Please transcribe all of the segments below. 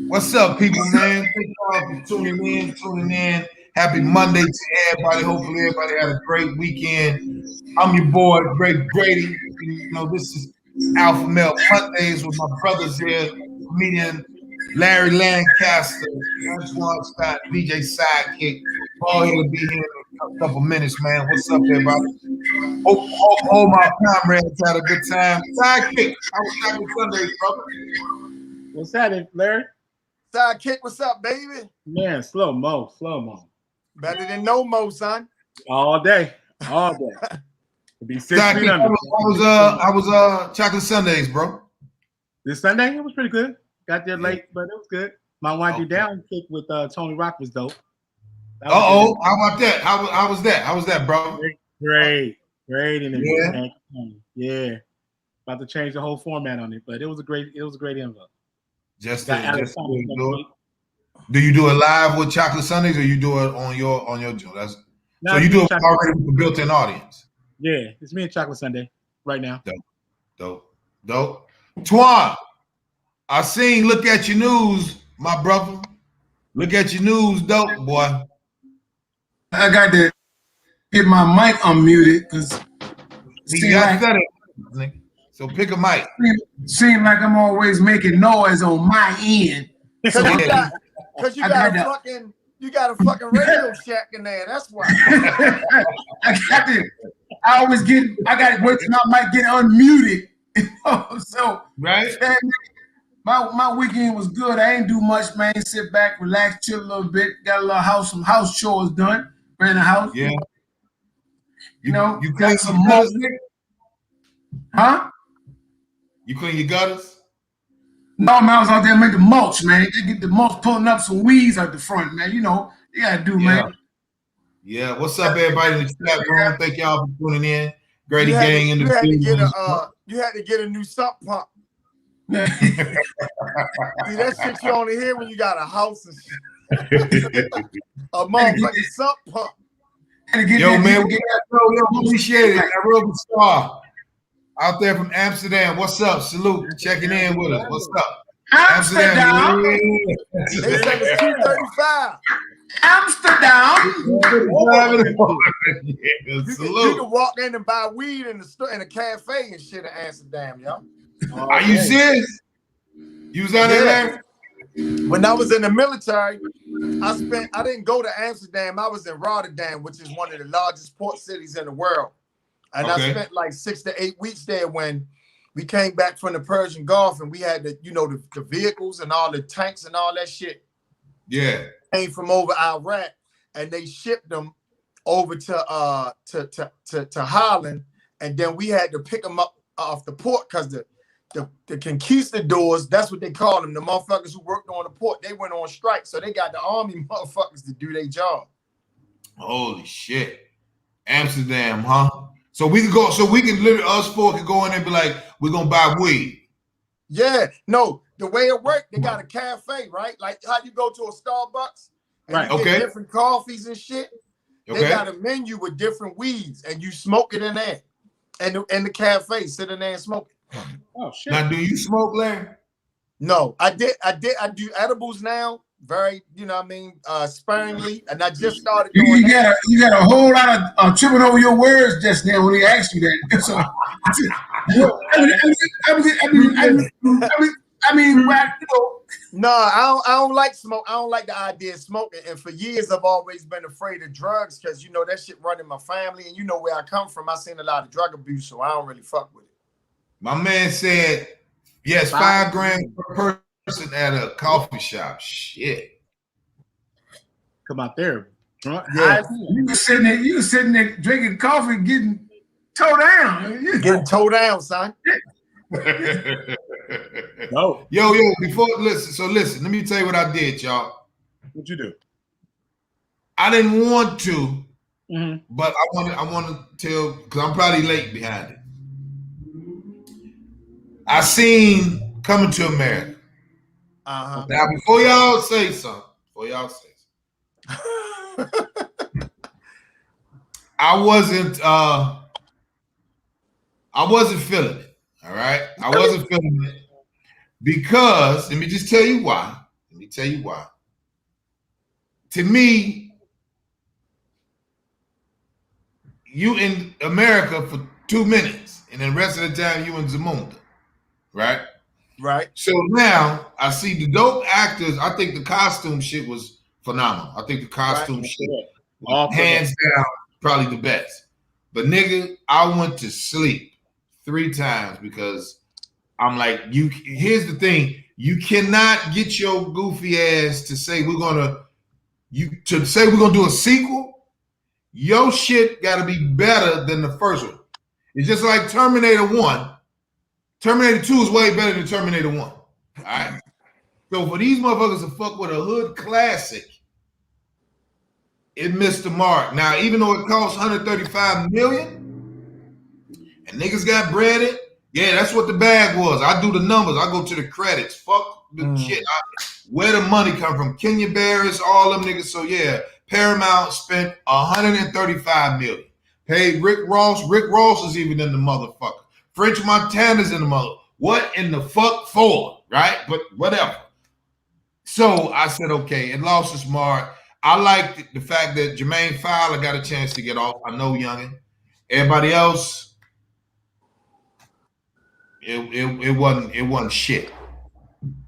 What's up, people, man? Thank y'all for tuning in. Happy Monday to everybody. Hopefully, everybody had a great weekend. I'm your boy, Greg Grady. You know, this is Alpha Male Mondays with my brothers here, comedian Larry Lancaster, Antoine Scott, VJ Sidekick. All here to be here in a couple minutes, man. What's up, everybody? All my comrades had a good time. Sidekick, how was Happy Sundays, brother? What's that, Larry? Sidekick, what's up, baby? Man, slow mo. Better than no mo, son. All day. Be 6 feet under. I was Chocolate Sundays, bro. This Sunday, it was pretty good. Got there late, but it was good. My Wind You Down kick with Tony Rock was dope. How about that? How was that? How was that, bro? Great interview. Yeah. About to change the whole format on it, but it was a great info. Just do you do it live with Chocolate Sundays, or you do it on your show? So you do it already with the built-in audience. Yeah, it's me and Chocolate Sunday right now. Dope. Twan, I seen. Look at your news, my brother. Look at your news, dope boy. I got to get my mic unmuted because so pick a mic. Seem like I'm always making noise on my end. Because you got a fucking Radio Shack in there. That's why. I got to wait till my mic get unmuted. So right. My weekend was good. I ain't do much, man. Sit back, relax, chill a little bit. Got some house chores done. Ran the house. Yeah. You got some mulch. Huh? You clean your gutters? No, man, I was out there making the mulch, man. They get the mulch pulling up some weeds out the front, man. You know, you gotta do, man. Yeah. What's up, everybody in the chat room? Thank y'all for tuning in. Grady Gang in the you had to get a new sump pump. See, that shit you only hear when you got a house and shit. A motherfucking sump pump. Yo, man, we appreciate it. Nairobi Star out there from Amsterdam. What's up? Salute. Checking in with us. What's up? Amsterdam. They said it's 2:35. Amsterdam. You can walk in and buy weed in a cafe and shit in Amsterdam, yo. Are you serious? You was out there? When I was in the military, I didn't go to Amsterdam. I was in Rotterdam, which is one of the largest port cities in the world. And I spent like 6 to 8 weeks there when we came back from the Persian Gulf, and we had the vehicles and all the tanks and all that shit. Yeah. Came from over Iraq, and they shipped them over to Holland, and then we had to pick them up off the port because the conquistadors, that's what they call them, the motherfuckers who worked on the port, they went on strike, so they got the army motherfuckers to do their job. Holy shit. Amsterdam, huh? So we can literally, us four can go in there and be like, we're gonna buy weed. Yeah, no, the way it worked, they got a cafe, right? Like how you go to a Starbucks and you get different coffees and shit. They got a menu with different weeds, and you smoke it in there. And in the cafe, sit in there and smoke it. Oh shit. Now, do you smoke, Larry? No, I do edibles now, very, sparingly, and I just started doing that. You got a whole lot of tripping over your words just now when he asked you that. So, No, I don't like smoke. I don't like the idea of smoking. And for years, I've always been afraid of drugs because, that shit run in my family. And where I come from, I seen a lot of drug abuse, so I don't really fuck with it. My man said, yes, 5 grams per person at a coffee shop. Shit. Come out there. Yeah. You were sitting there drinking coffee, getting towed down. Getting towed down, son. No. Yo, listen, let me tell you what I did, y'all. What'd you do? I didn't want to, but I want to tell, because I'm probably late behind it. I seen Coming to America. Uh-huh. Now, before y'all say something, I wasn't feeling it. All right, I wasn't feeling it, Because let me just tell you why. Let me tell you why. To me, you in America for 2 minutes, and then the rest of the time you in Zamunda, right? Right. So now I see the dope actors. I think the costume shit was phenomenal. I think the costume shit was hands down probably the best. But nigga, I went to sleep 3 times because I'm like, here's the thing. You cannot get your goofy ass to say we're gonna do a sequel. Your shit gotta be better than the first one. It's just like Terminator 1. Terminator 2 is way better than Terminator 1. All right. So for these motherfuckers to fuck with a hood classic, it missed the mark. Now, even though it costs $135 million and niggas got breaded, yeah, that's what the bag was. I do the numbers. I go to the credits. Fuck the shit. Where the money come from? Kenya Barris, all them niggas. So yeah, Paramount spent $135 million. Paid Rick Ross. Rick Ross is even in the motherfucker. French Montana's in the mother. What in the fuck for? Right? But whatever. So I said, okay, it lost its mark. I liked the fact that Jermaine Fowler got a chance to get off. I know youngin. Everybody else, it wasn't shit.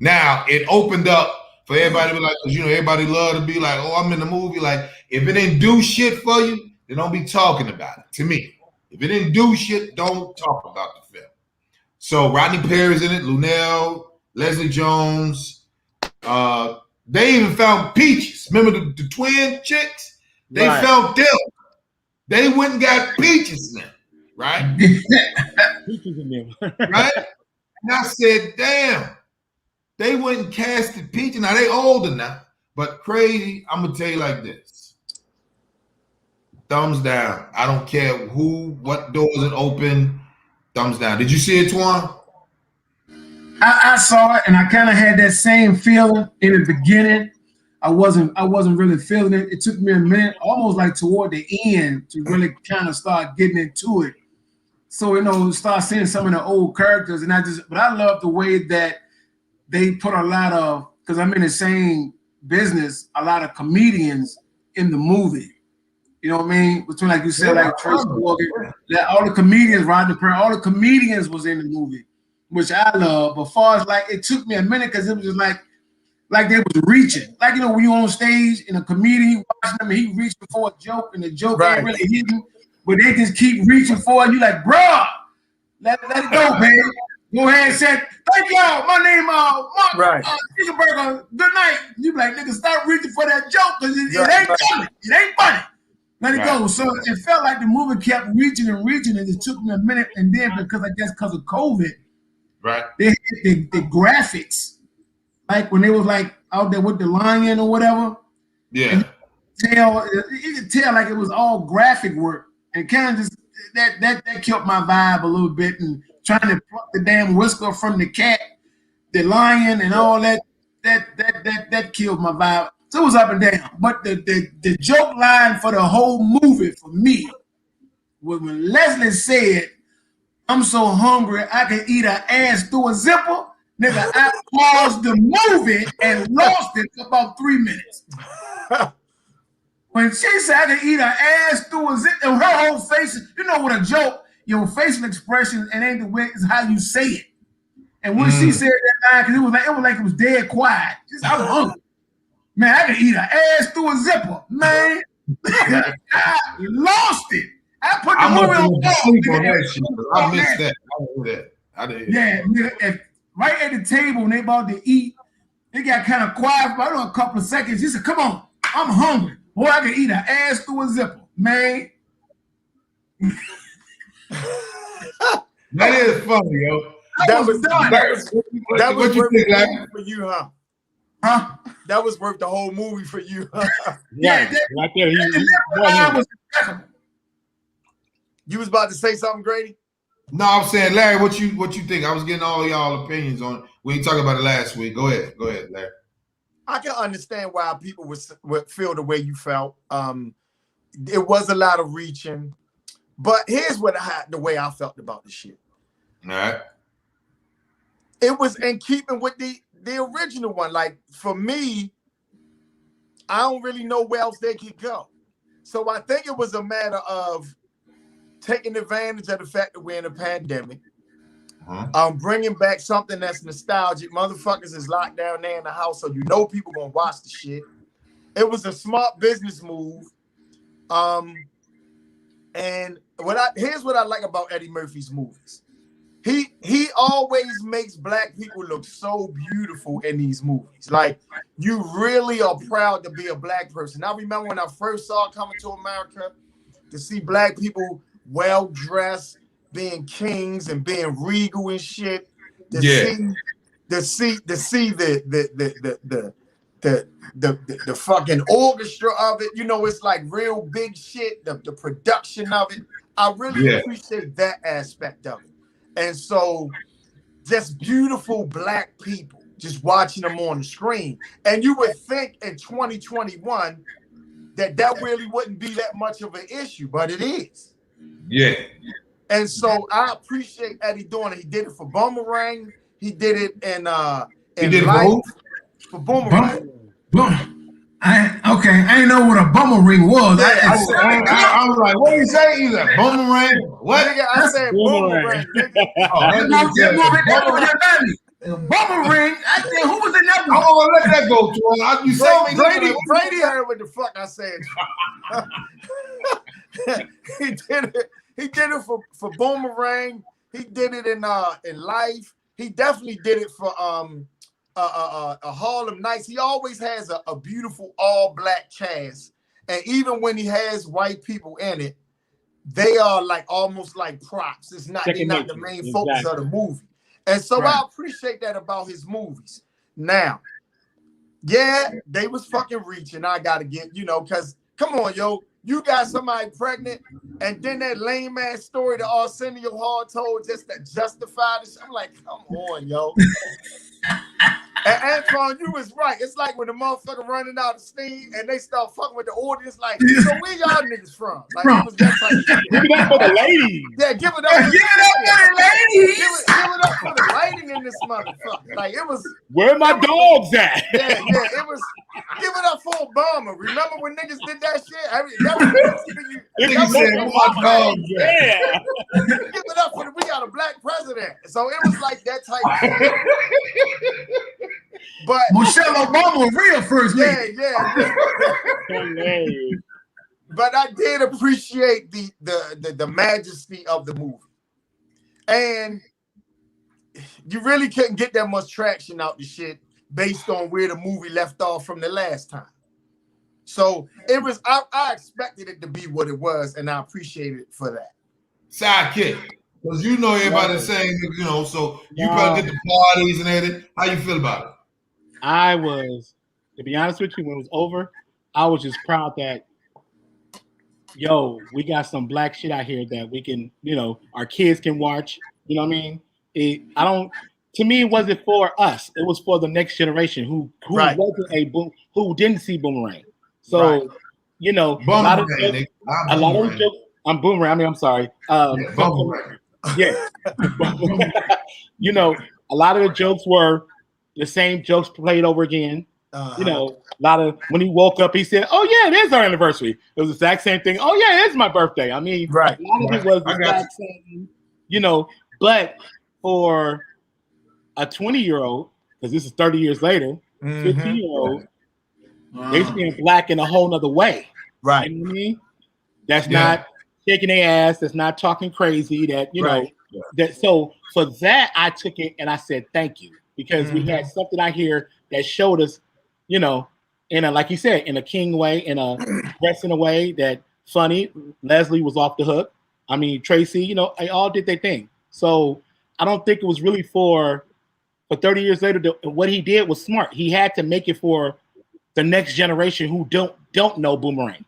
Now it opened up for everybody to be like, because everybody love to be like, oh, I'm in the movie. Like, if it didn't do shit for you, then don't be talking about it. To me, if it didn't do shit, don't talk about the film. So Rodney Perry's in it, Lunel, Leslie Jones. They even found Peaches. Remember the twin chicks? They found them. They went and got Peaches in them, right? Peaches in them. Right? And I said, damn. They went and casted Peaches. Now they older now, but crazy. I'm gonna tell you like this. Thumbs down. I don't care what doors it open. Thumbs down. Did you see it, Twan? I saw it, and I kind of had that same feeling in the beginning. I wasn't really feeling it. It took me a minute, almost like toward the end, to really kind of start getting into it. So start seeing some of the old characters, but I love the way that they put a lot of, because I'm in the same business, a lot of comedians in the movie. You know what I mean? Between, like you said, like Tracy Morgan, all the comedians, Rodney Perry, all the comedians was in the movie, which I love. But far as like, it took me a minute because it was just like they was reaching. Like, when you on stage and a comedian, you watching them, and he reaching for a joke, and the joke ain't really hitting, but they just keep reaching for it. You like, bruh, let it go, baby. Go ahead and say, thank y'all. My name Mark Burger. Good night. You be like, nigga, stop reaching for that joke because it ain't funny. It ain't funny. Let it go. So it felt like the movie kept reaching and reaching, and it took me a minute. And then because of COVID, they hit the graphics, like when they was like out there with the lion or whatever. Yeah. You could tell like it was all graphic work, and kind of just that killed my vibe a little bit. And trying to pluck the damn whisker from the cat, the lion, and all that killed my vibe. So it was up and down. But the joke line for the whole movie for me was when Leslie said, "I'm so hungry I can eat an ass through a zipper." Nigga, I paused the movie and lost it for about 3 minutes. When she said I can eat an ass through a zipper, and her whole face, with a joke, your facial expression and ain't the way, is how you say it. And when she said that line, because it was like it was dead quiet. I'm hungry. Man, I can eat an ass through a zipper. Man, I lost it. I put the movie on pause. I missed that. I didn't hear that. Yeah, right at the table when they about to eat, they got kind of quiet for a couple of seconds. She said, "Come on, I'm hungry. Boy, I can eat an ass through a zipper." Man. That is funny, yo. That was worth the movie for you, huh? Huh? That was worth the whole movie for you. Yeah, right there. You was about to say something, Grady? No, I'm saying, Larry, what you think? I was getting all y'all opinions on when you talked about it last week. Go ahead, Larry. I can understand why people would feel the way you felt. It was a lot of reaching, but here's the way I felt about the shit. All right. it was in keeping with the original one. Like for me, I don't really know where else they could go. So I think it was a matter of taking advantage of the fact that we're in a pandemic. Bringing back something that's nostalgic. Motherfuckers is locked down there in the house, so you know people gonna watch the shit. It was a smart business move. And here's what I like about Eddie Murphy's movies. He always makes black people look so beautiful in these movies. Like, you really are proud to be a black person. I remember when I first saw Coming to America, to see black people well dressed, being kings and being regal and shit. To see the fucking orchestra of it. You know, it's like real big shit. The production of it. I really appreciate that aspect of it. And so, just beautiful black people, just watching them on the screen. And you would think in 2021 that really wouldn't be that much of an issue, but it is. Yeah. And so I appreciate Eddie doing it. He did it for Boomerang. He did it in Life for Boomerang. I didn't know what a boomerang was. Yeah, I was like, what did he say? He's like, boomerang? What? Nigga, I said Boomerang. Boomerang. I said, who was in that one? I'm gonna let that go, Twan. You say Brady heard what the fuck I said. He did it for Boomerang. He did it in Life. He definitely did it for Harlem Nights. He always has a beautiful all black cast, and even when he has white people in it, they are like almost like props. It's not they're not the main focus of the movie, and so I appreciate that about his movies. Now, yeah, they was fucking reaching. I gotta get because come on, yo. You got somebody pregnant, and then that lame ass story that Arsenio Hall told just to justify this. I'm like, come on, yo. And Antoine, you was right. It's like when the motherfucker running out of steam and they start fucking with the audience, like, so where y'all niggas from? Like, it was that type of shit. Give it up for the ladies. Yeah, give it up for the ladies. Give it up for the lighting in this motherfucker. Like, it was. Where my dogs at? Yeah, it was. Give it up for Obama. Remember when niggas did that shit? That was my dogs. Yeah. Give it up for we got a black president. So it was like that type of shit. But Michelle Obama was real first lady. Yeah. But I did appreciate the majesty of the movie. And you really couldn't get that much traction out the shit based on where the movie left off from the last time. So it was I expected it to be what it was, and I appreciated it for that. Sidekick. Because everybody's saying, so you probably did the parties and everything. How you feel about it? I was, to be honest with you, when it was over, I was just proud that, we got some black shit out here that we can, our kids can watch. You know what I mean? To me, it wasn't for us. It was for the next generation who wasn't who didn't see Boomerang. So, a lot of those jokes. I'm Boomerang. I mean, I'm sorry. Boomerang. Yeah. A lot of the jokes were the same jokes played over again. A lot of when he woke up, he said, "Oh yeah, it is our anniversary." It was the exact same thing. Oh yeah, it is my birthday. I mean, a lot of it was the exact same. But for a 20-year-old, because this is 30 years later, 15-year-old, they seeing black in a whole nother way. Right. You know what I mean? That's not shaking their ass. That's not talking crazy. That know. That so for that I took it and I said thank you because we had something out here that showed us, in a like you said, in a king way, in a dressing a way that funny. Leslie was off the hook. I mean Tracy, they all did their thing. So I don't think it was really for 30 years later. What he did was smart. He had to make it for the next generation who don't know Boomerang,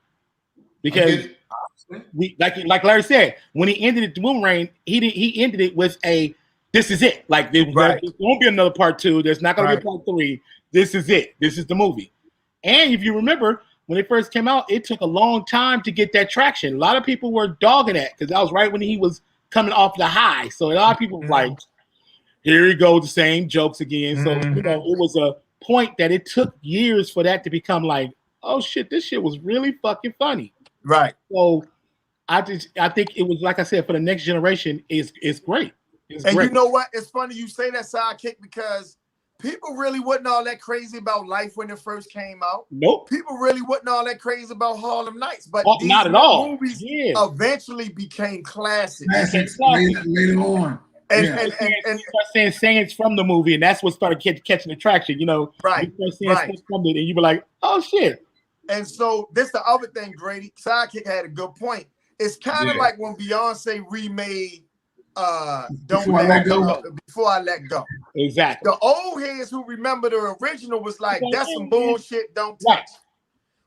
because we like Larry said, when he ended it to Boomerang, he ended it with this is it. Like there won't be another part 2. There's not going to be a part 3. This is it. This is the movie. And if you remember, when it first came out, it took a long time to get that traction. A lot of people were dogging that because that was right when he was coming off the high. So a lot of people were like, here he goes, the same jokes again. So you know, it was a point that it took years for that to become like, oh shit, this shit was really fucking funny. Right. So I think it was, like I said, for the next generation is great. It's and great. You know what? It's funny you say that, Sidekick, because people really wasn't all that crazy about Life when it first came out. Nope. People really wasn't all that crazy about Harlem Nights, but these not at all. movies eventually became classics. Later on. And start saying it's from the movie, and that's what started catching attraction. You know, right? You start saying from it, and you were like, "Oh shit!" And so this the other thing, Grady. Sidekick had a good point. It's kind of like when Beyonce remade Before I Let Go. Exactly. The old heads who remember the original was like, that's some bullshit, don't touch. Right.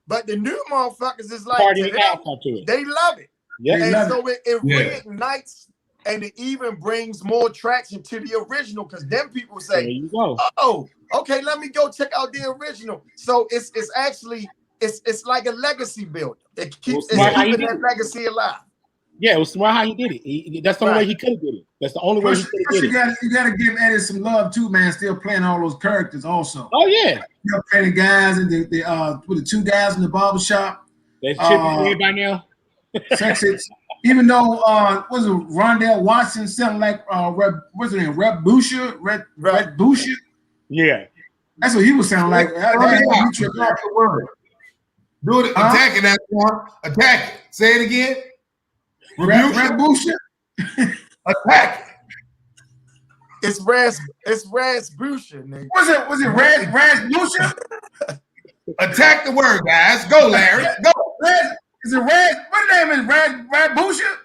But the new motherfuckers is like, they love it. Yeah. And so it reignites and it even brings more traction to the original, because then people say, oh, okay, let me go check out the original. So it's actually it's like a legacy builder. It keeps keeping that legacy alive. Yeah, it was smart how he did it. That's the only way he could have did it. That's the only way he could have did it. You got to give Eddie some love too, man. Still playing all those characters also. Oh yeah. You know, playing the guys and with the two guys in the barbershop. That's chipping by now. Sexist. Even though was it Rondell Watson sounding like what's his name? Red Boucher? Red Boucher? Yeah. That's what he was sounding like. Do it, attack it, that one. Attack it. Say it again. Red Boucher. Attack it. It's Raz Boucher, nigga. Was it Raz Boucher? Attack the word, guys. Go, Larry. Go. Is it Raz? What name is Raz Boucher?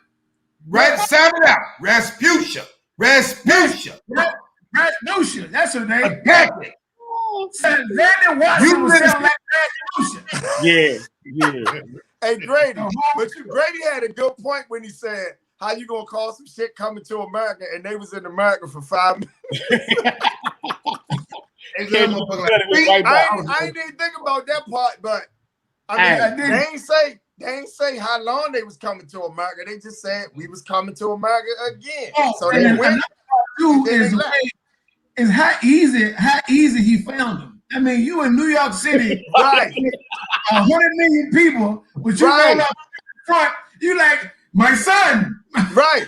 Sound it out. Rasputia. Rasputia. Rasputia. That's her name. Attack it. Randy Watson was sound like Rasputia. Yeah. Hey, Grady, Grady had a good point when he said, how you gonna call some shit coming to America, and they was in America for 5 minutes. I ain't even think about that part, but I mean, they ain't say how long they was coming to America. They just said we was coming to America again. So they went. Is how easy he found them. I mean, you in New York City, right? 100 million people, but you roll up front. You like my son, right?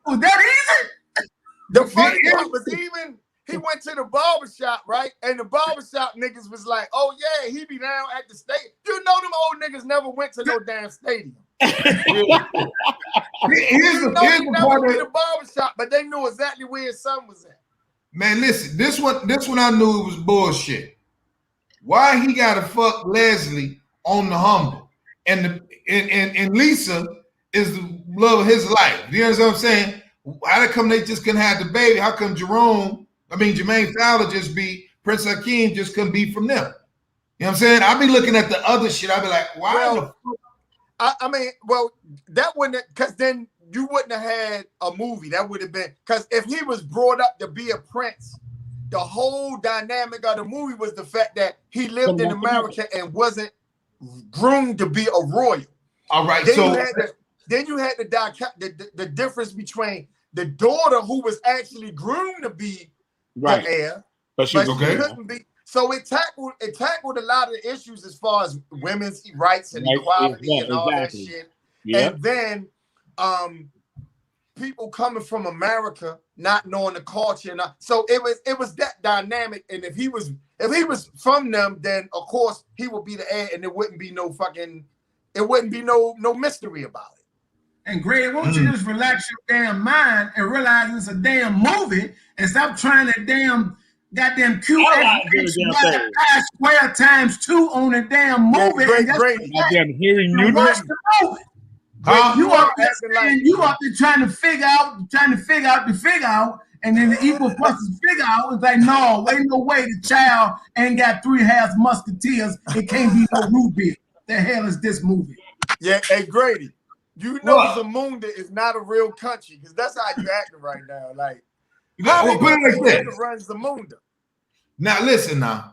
Was that easy? The funny part was even he went to the barbershop, right? And the barbershop niggas was like, "Oh yeah, he be down at the stadium." You know, them old niggas never went to no damn stadium. Here's the part of the barbershop, but they knew exactly where his son was at. Man, listen, this one I knew it was bullshit. Why he gotta fuck Leslie on the humble? And Lisa is the love of his life. You know what I'm saying? How come they just couldn't have the baby? How come Jermaine Fowler just be Prince Hakeem just couldn't be from them? You know what I'm saying? I'll be looking at the other shit. I'll be like, why the fuck? I mean, that wouldn't, because then you wouldn't have had a movie. That would have been, because if he was brought up to be a prince, the whole dynamic of the movie was the fact that he lived in America and wasn't groomed to be a royal. All right, then you had the difference between the daughter who was actually groomed to be the heir, but she couldn't be. So it tackled a lot of the issues as far as women's rights and equality and all that shit. Yeah. And then people coming from America not knowing the culture, and so it was that dynamic. And if he was from them, then of course he would be the heir, and there wouldn't be no mystery about it. And Greg, won't you just relax your damn mind and realize it's a damn movie and stop trying that damn goddamn QX square times 2 on the damn movie. Goddamn hearing new. You up there trying to figure out, and then the equal forces figure out. It's like, no, ain't no way the child ain't got 3 half musketeers. It can't be no Ruby. The hell is this movie? Yeah, hey Grady, you know Zamunda is not a real country, because that's how you acting right now. Like, how put it like this runs Zamunda. Now listen, I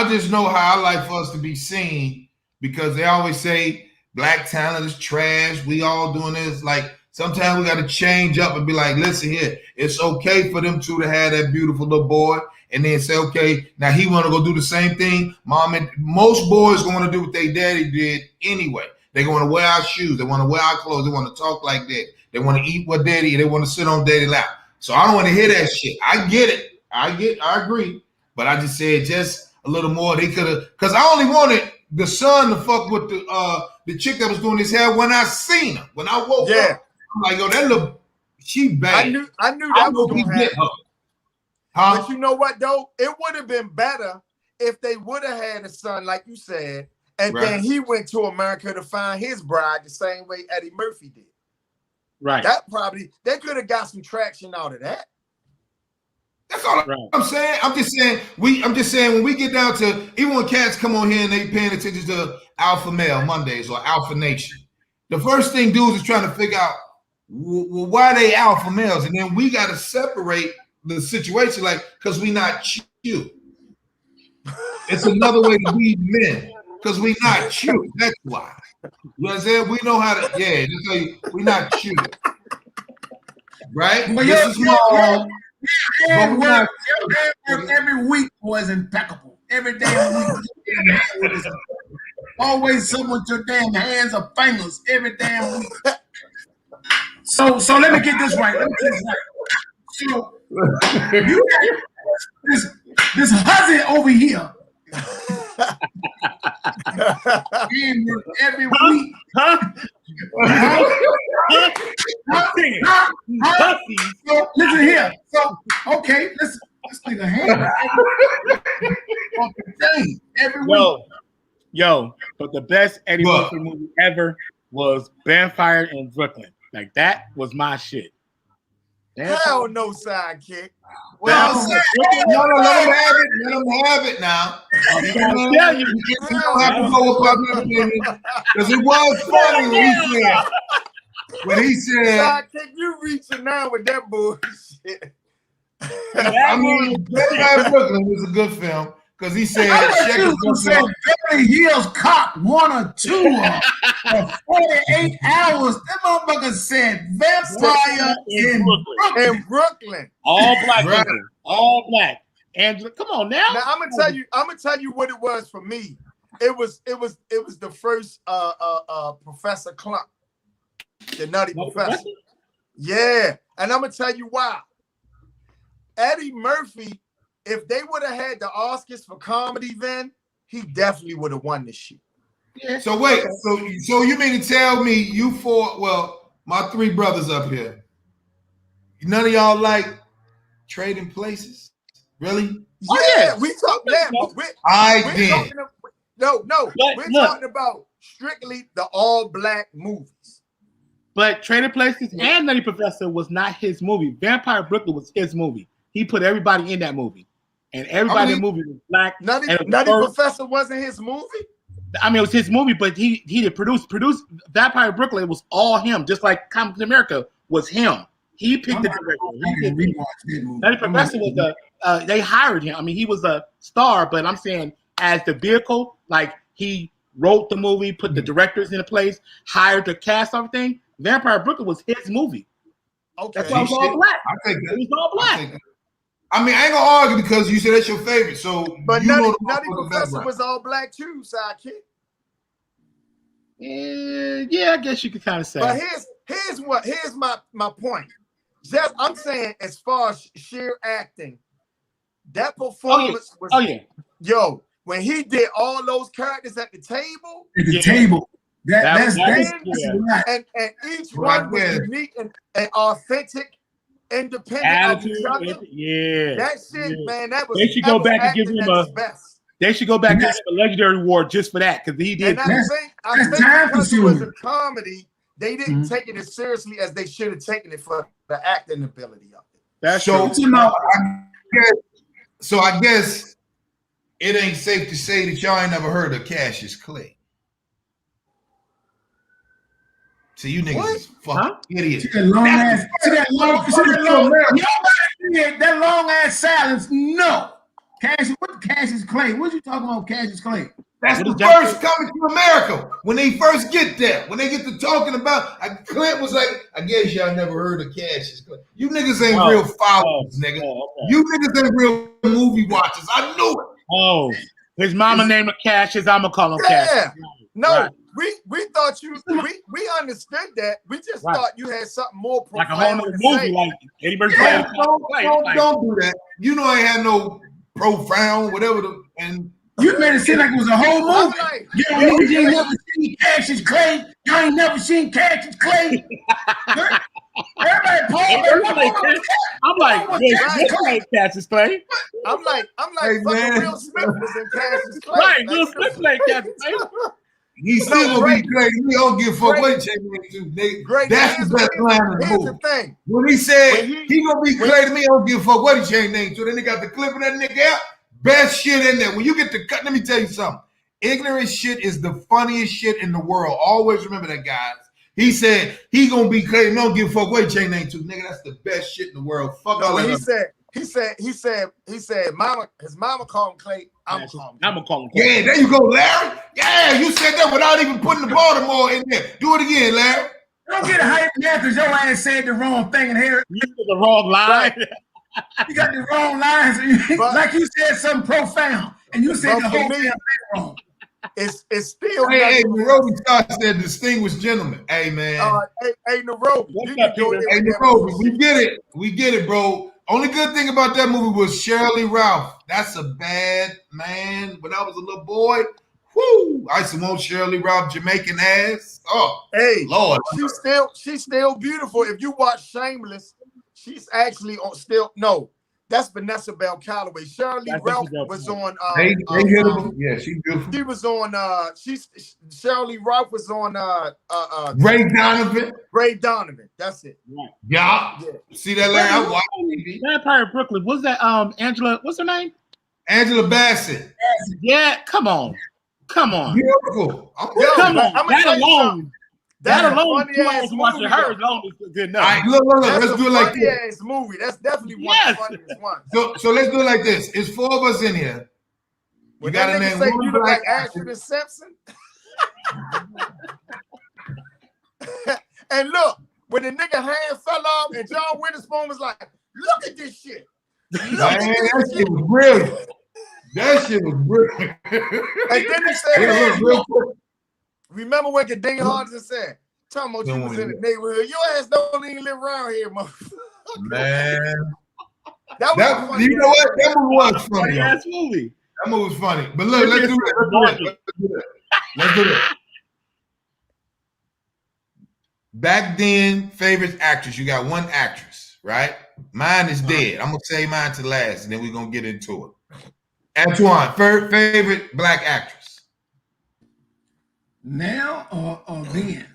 just know how I like for us to be seen, because they always say black talent is trash. We all doing this. Like, Sometimes we got to change up and be like, listen here, it's okay for them two to have that beautiful little boy, and then say, okay, now he want to go do the same thing. Mom and most boys going to do what their daddy did anyway. They going to wear our shoes. They want to wear our clothes. They want to talk like that. They want to eat what daddy. They want to sit on daddy lap. So I don't want to hear that shit. I get it. I agree. But I just said just a little more. They could have, because I only wanted the son to fuck with the chick that was doing his hair when I seen her. When I woke up, I'm like, yo, that look, she bad. I knew that was gonna happen. Huh? But you know what though? It would have been better if they would have had a son, like you said, and then he went to America to find his bride the same way Eddie Murphy did. Right. They could have got some traction out of that. That's all I'm saying. I'm just saying when we get down to, even when cats come on here and they paying attention to Alpha Male Mondays or Alpha Nation, the first thing dudes is trying to figure out, well, why they alpha males? And then we got to separate the situation, like, because we not cute. It's another way to be men, because we not cute. That's why. You know what I'm saying? We know how to, we not cute. Right? But this is small. Work every week was impeccable. Every damn week. Always someone with your damn hands or fingers every damn week. So let me get this right. So you got this husband over here. Every week. So listen here. So okay, let's nigga hand every week. Yo, but the best Eddie Murphy movie ever was Vampire in Brooklyn. Like, that was my shit. Hell no, sidekick. Well, let him have it now. Because it was funny when he said, sidekick, you reaching now with that bullshit. I mean, Vampire Brooklyn was a good film. Because he said, Beverly Hills Cop 1 or 2 for 48 hours. That motherfucker said Vampire in Brooklyn. All black people. All black. And come on now. Now I'm gonna tell you what it was for me. It was the first Professor Clump, the Nutty Professor. Yeah, and I'm gonna tell you why. Eddie Murphy, if they would have had the Oscars for comedy, then he definitely would have won this shit. Yeah. So wait, so you mean to tell me you four? Well, my three brothers up here, none of y'all like Trading Places, really? Yeah, we talk that, but we're talking about strictly the all black movies. But Trading Places and Nutty Professor was not his movie. Vampire Brooklyn was his movie. He put everybody in that movie. And everybody in the movie was black. Nutty Professor wasn't his movie? I mean, it was his movie, but he did produce Vampire Brooklyn. It was all him, just like Captain America was him. He picked the director. Nutty Professor was they hired him. I mean, he was a star, but I'm saying as the vehicle, like he wrote the movie, put the directors in place, hired the cast, everything. Vampire Brooklyn was his movie. Okay. That's why it was all black. It was all black. I mean, I ain't gonna argue because you said that's your favorite. So, but Nutty Professor was all black too, sidekick. Yeah, I guess you could kind of say. But here's my point. Just I'm saying, as far as sheer acting, that performance was yo, when he did all those characters at the table. At the table. That's and each one was unique and authentic. Independent attitude, of each other. Yeah, that shit, man. That was. They should go back and give him They should go back and give him a legendary award just for that because he did. And I think because it was a comedy, they didn't take it as seriously as they should have taken it for the acting ability of it. That's so. True. I guess it ain't safe to say that y'all ain't never heard of Cassius Clay. See, you niggas is fucking idiots. That long ass silence. No. Cassius Clay. What you talking about, Cassius Clay? That's the first coming to America. When they first get there, when they get to talking about, Clint was like, I guess y'all never heard of Cassius Clay. You niggas ain't real followers, nigga. You niggas ain't real movie watchers. I knew it. Oh, his mama named him Cassius. I'm gonna call him Cassius. Yeah. No, we thought you. We understood that. We just thought you had something more like a whole other movie, like Eddie Murphy. Don't do that. You know I ain't had no profound whatever and. You made it seem like it was a whole movie. Like, you ain't never seen Cassius Clay. You ain't never seen Cassius Clay. Everybody, I'm like, Cassius Clay. I'm like, hey, fucking Will Smith was in Cassius Clay. Right, Will Smith played Cassius Clay. He still gonna be Clay. We don't give a fuck what Jay do. That's the best line in the movie. The thing. When he said he gonna be Clay to me, I don't give a fuck what he changed name to. Then they got the clip of that nigga out. Best shit in there. When you get to cut, let me tell you something. Ignorant shit is the funniest shit in the world. Always remember that, guys. He said he gonna be Clay. Don't give a fuck what he changed name to. Nigga, that's the best shit in the world. Fuck all that. He said, mama, his mama called him Clay. I'm gonna call him Clay. Yeah, there you go, Larry. Yeah, you said that without even putting the Baltimore in there. Do it again, Larry. Don't get a hype now because your ass said the wrong thing and here. You said the wrong line. You got the wrong lines. Like you said something profound, and you said the whole thing wrong. It's still. Hey, Nairobi Star said distinguished gentleman. Hey, man. Hey, Nairobi. Hey, Nairobi, we get it, bro. Only good thing about that movie was Shirley Ralph. That's a bad man. When I was a little boy, whoo, I used to want Shirley Ralph Jamaican ass. Oh, hey, Lord. She's still beautiful. If you watch Shameless, she's actually on still no. That's Vanessa Bell Calloway. Shirley Ralph was on. Yeah, she's beautiful. She was on. Shirley Ralph was on. Ray Donovan. Ray Donovan. That's it. Right. Yeah. See that, Larry? I watched TV. Vampire in Brooklyn. What's that? Angela. What's her name? Angela Bassett. Yeah. Come on. Beautiful. Come on. That alone. That alone, funny ass watching her alone is good enough. All right, look. Let's do it like this. Ass movie. That's definitely one of the funniest ones. So let's do it like this. It's 4 of us in here. You got to name one. You look like Ashton Simpson. And look, when the nigga hand fell off and John Witherspoon was like, "Look at this shit." That shit was brilliant. That shit was brilliant. And then he said, real quick. Remember what Deion Hardison said? Talking about you was in the neighborhood. Your ass don't even live around here, motherfucker. Man. That was funny. You know what? That movie was funny. That movie was funny. But look, let's do it. Let's do it. Back then, favorite actress. You got one actress, right? Mine is dead. I'm going to say mine to last, and then we're going to get into it. Antoine, favorite black actress. Now or then?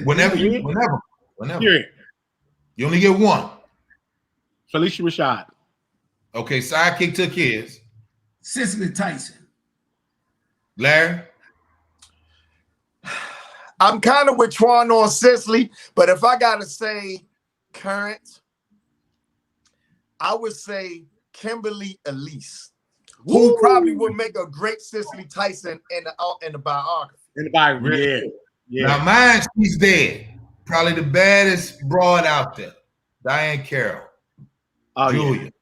Whenever. Period. You only get one. Felicia Rashad. Okay, sidekick took his. Cicely Tyson. Larry? I'm kind of with Twan on Cicely, but if I got to say current, I would say Kimberly Elise, who probably would make a great Cicely Tyson in the biography. In the biography, yeah. Now mine, she's dead. Probably the baddest broad out there. Diane Carroll. Oh, Julia.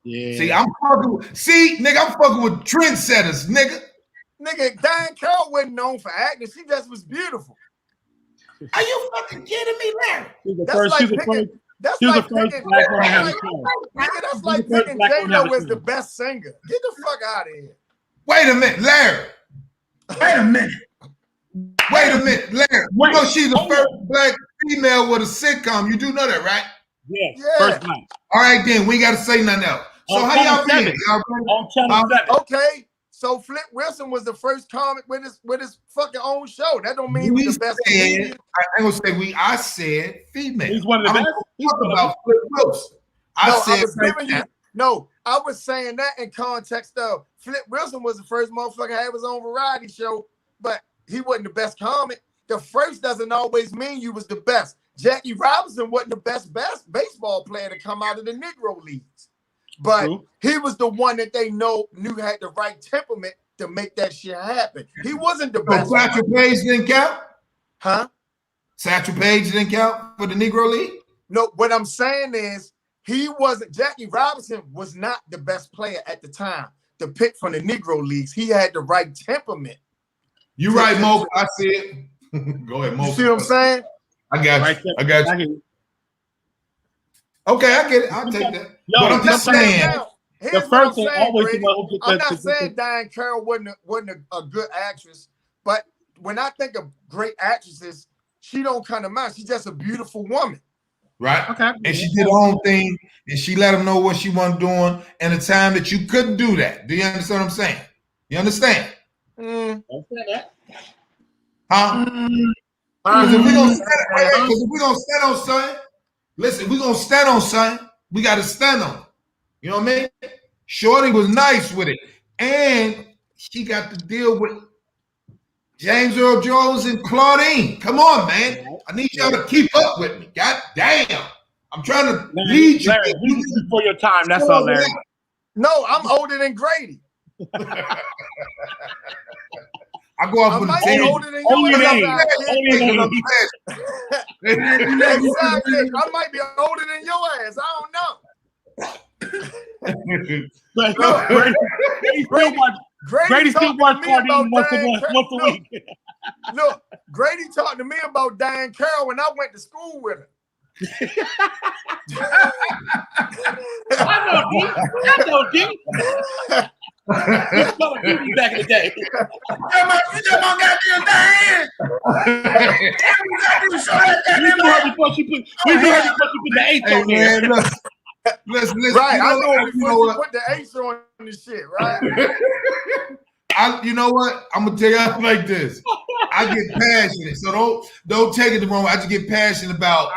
Yeah. See, I'm fucking with trendsetters, nigga. Nigga, Diane Carroll wasn't known for acting. She just was beautiful. Are you fucking kidding me, Larry? That's like picking J-Lo as the best singer. Get the fuck out of here. Wait a minute, Larry. Wait a minute, Larry. You know she's the first black female with a sitcom. You do know that, right? Yes. First time. All right, then we got to say nothing else. So how y'all been? Okay, so Flip Wilson was the first comic with his fucking own show. That don't mean he's the best. I ain't gonna say I said female. He's one of the best. Talk about Flip Wilson. I was saying that in context of Flip Wilson was the first motherfucker to have his own variety show, but he wasn't the best comic. The first doesn't always mean you was the best. Jackie Robinson wasn't the best baseball player to come out of the Negro leagues, but he was the one that they knew had the right temperament to make that shit happen. He wasn't the So best. Satchel Paige didn't count? Huh? Satchel Paige didn't count for the Negro League? No, what I'm saying is he wasn't. Jackie Robinson was not the best player at the time to pick from the Negro Leagues. He had the right temperament. You're right, Mo. I see it. Go ahead, Mo. You see what I'm saying? I got you. I got you. Okay, I get it. I'll take that. Yo, but I'm just saying. The first thing always I'm not saying Diane Carroll wasn't a good actress, but when I think of great actresses, she don't come to mind. She's just a beautiful woman. Right. Okay. And she did her own thing, and she let them know what she wasn't doing in a time that you couldn't do that. Do you understand what I'm saying? You understand? Huh? Because if we're gonna stand on something, listen, we're gonna stand on something, we gotta stand on it. You know what I mean? Shorty was nice with it. And she got to deal with James Earl Jones and Claudine. Come on, man. I need y'all to keep up with me. God damn. I'm trying to lead you. Larry, you before your time. That's all, Larry. No, I'm older than Grady. I go off with the team. Older than you. I might be older than your ass. I don't know. Grady still watch Claudine once a week. Look, Grady talked to me about Diane Carroll when I went to school with her. I know, D. Back in the day. We put the H on there. Listen. Right, I know before you put the H on this shit, right? You know what? I'm gonna tell you like this. I get passionate, so don't take it the wrong way. I just get passionate about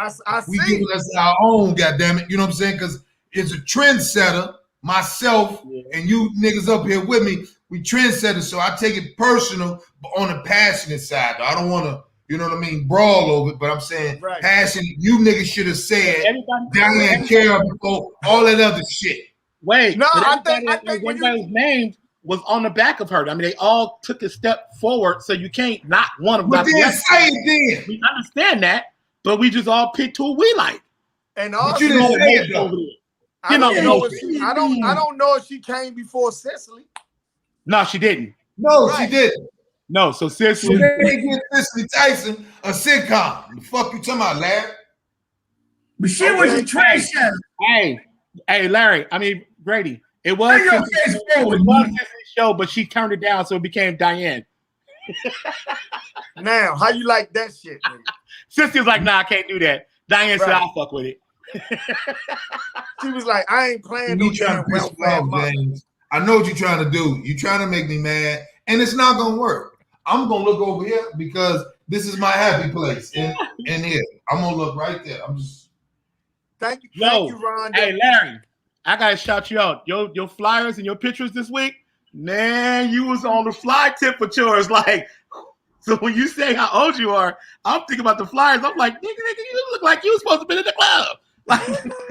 we giving us our own, goddammit. You know what I'm saying? Because it's a trendsetter. Myself and you niggas up here with me, we trendsetters. So I take it personal, but on the passionate side. I don't want to, you know what I mean, brawl over it. But I'm saying passionate. You niggas should have said Diane Carroll before all that other shit. Wait, no, I think everybody's name was on the back of her. I mean, they all took a step forward, so you can't knock one of them. But then say it then. We understand that, but we just all picked who we like. And also, but you didn't say it though. I don't know if she came before Cicely. No, she didn't. No, she didn't. No, so Cicely. She didn't get Cicely Tyson a sitcom. The fuck you talking about, Larry? But she was a trendsetter. Hey, Larry. I mean Grady. It was Cicely's show, but she turned it down, so it became Diane. Now, how you like that shit? Cicely was like, "Nah, I can't do that." Diane said, "I'll fuck with it." She was like, I ain't playing no damn welfare money. I know what you're trying to do. You're trying to make me mad, and it's not gonna work. I'm gonna look over here because this is my happy place. In here, I'm gonna look right there. I'm just thank you, Ron. Hey, Larry, I gotta shout you out. Your flyers and your pictures this week, man, you was on the fly tip for chores. Like, so when you say how old you are, I'm thinking about the flyers. I'm like, nigga, you look like you was supposed to be in the club. Like,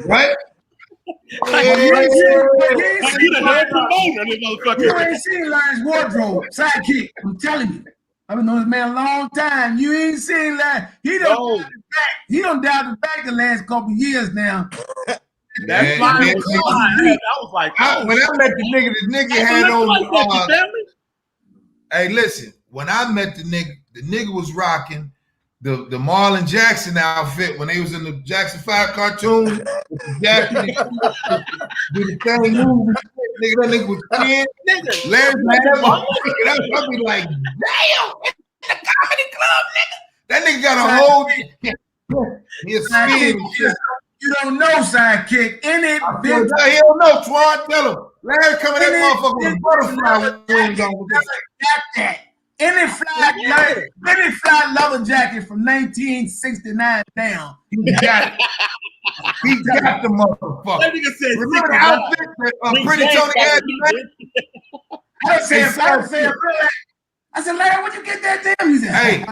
right? You ain't seen Larry's wardrobe, sidekick. I'm telling you. I've been knowing this man a long time. You ain't seen Larry. He done dialed it back the last couple years now. That's fine. I was like, when I met the nigga had on. Hey, listen. When I met the nigga was rocking the Marlon Jackson outfit when they was in the Jackson 5 cartoon. With the jacket, the same movie. Nigga, that nigga was 10. Larry I'll be like, damn, in the comedy club, nigga. That nigga got a whole. He's spin. You don't know, sidekick. In it, he don't know, Twan. Tell him. Larry coming that motherfucker with a butterfly wings on. Got that. Any fly leather jacket from 1969 down. He got it. He got the motherfucker. That nigga said, remember the outfit that Pretty Tony had? I said, Larry, where'd you get that damn? He said, hey.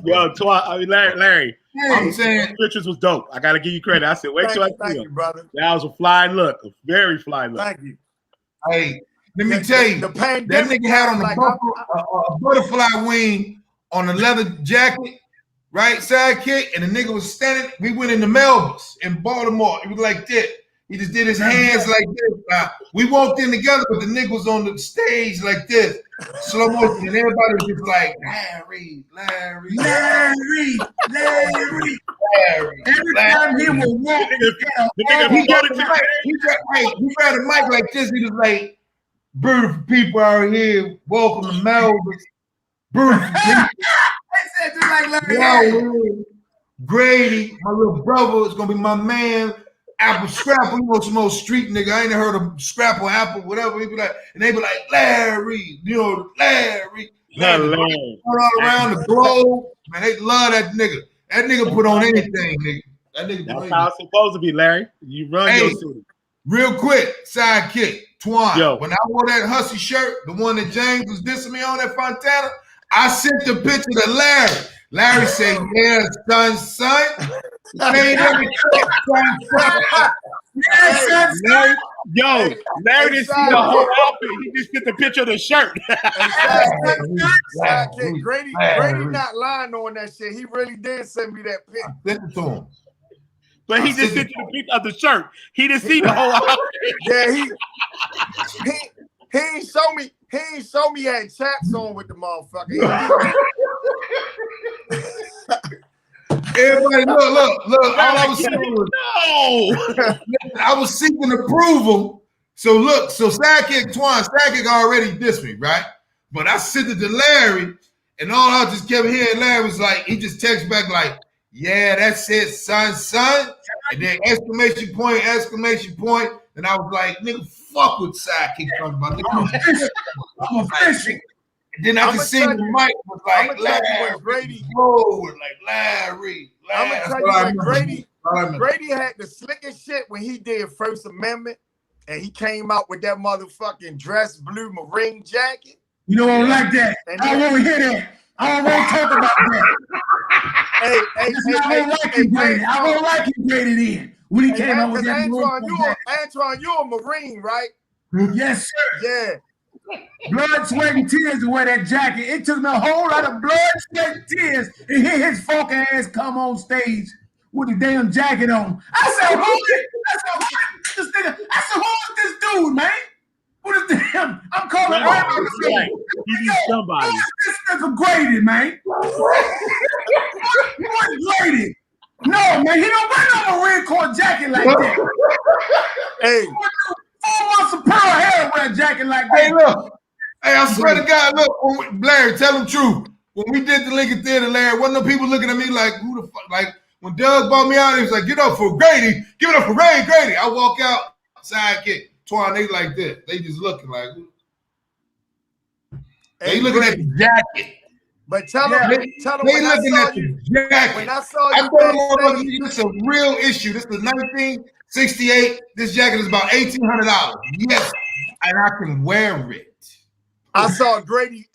Yo, Larry, I'm saying those pictures was dope. I gotta give you credit. I said, wait till I see Thank them. you, brother. That was a fly look, a very fly look. Thank you. hey, let me tell you, The that pandemic nigga had on like, a butterfly wing on a leather jacket, right? Sidekick, and the nigga was standing. We went into Melba's in Baltimore. It was like this. He just did his hands like this. We walked in together, but the nigga was on the stage like this, slow motion, and everybody was just like, Larry. Every time he would walk, he grabbed the mic like this. He was like, beautiful people out here, welcome to Melbourne. Beautiful people. I said just like Larry. Grady, my little brother, is gonna be my man. Apple Scrapple, you know, some old street nigga. I ain't heard of Scrapple, Apple, whatever. He be like, and they be like, Larry, you know, Larry. All around the globe. Man, they love that nigga. That nigga put on anything, nigga. That nigga That's how it's supposed to be, Larry. You run your city. Real quick, sidekick, Twan. Yo. When I wore that hussy shirt, the one that James was dissing me on at Fontana, I sent the picture to Larry. Larry said, yeah, son. Larry, Larry didn't see the whole outfit. He just did the picture of the shirt. Grady not lying on that shit. He really did send me that picture. Send it to him. But he just sent you the picture of the shirt. He didn't see the whole outfit. Yeah, he ain't show me. He ain't show me he had chaps on with the motherfucker. Everybody, look. All I was saying was, I was seeking approval. So look, Sidekick Twan, Sidekick already dissed me, right? But I sent it to Larry, and all I just kept hearing Larry was like, he just texted back like, yeah, that's it, son. And then exclamation point. And I was like, nigga, fuck what Sidekick talking about. I'm official. And then I can see the mic was like Larry, Grady. Larry. I'm gonna tell you what Grady had the slickest shit when he did First Amendment, and he came out with that motherfucking dress blue marine jacket. You know, I don't like that. I don't want to hear that. I don't want to talk about that. I don't like you, Grady. I don't like you, Grady. Then when he came out with that Antoine, you're a Marine, right? Yes, sir. Yeah. Blood, sweat, and tears to wear that jacket. It took me a whole lot of blood, sweat, and tears to hear his fucking ass come on stage with the damn jacket on. I said, who is this dude, man? Who is damn? I'm calling right on the phone. He's somebody. Who is this nigga Grady, man? What Grady? No, man, he don't wear no Marine Corps jacket like that. Hey. 4 months of pearl hair wear a jacket like that. Hey, look. Hey, I swear to God, look, Larry, tell them truth. When we did the Lincoln Theater, Larry, wasn't no people looking at me like, who the fuck? Like, when Doug brought me out, he was like, get up for Grady. Give it up for Grady. I walk out, Sidekick, Twan, they like this. They just looking like, they looking at the jacket. But tell them they when looking at the jacket. When I saw you, I told them, this is a real issue. This is 1968. This jacket is about $1,800. Yes, and I can wear it. I saw Grady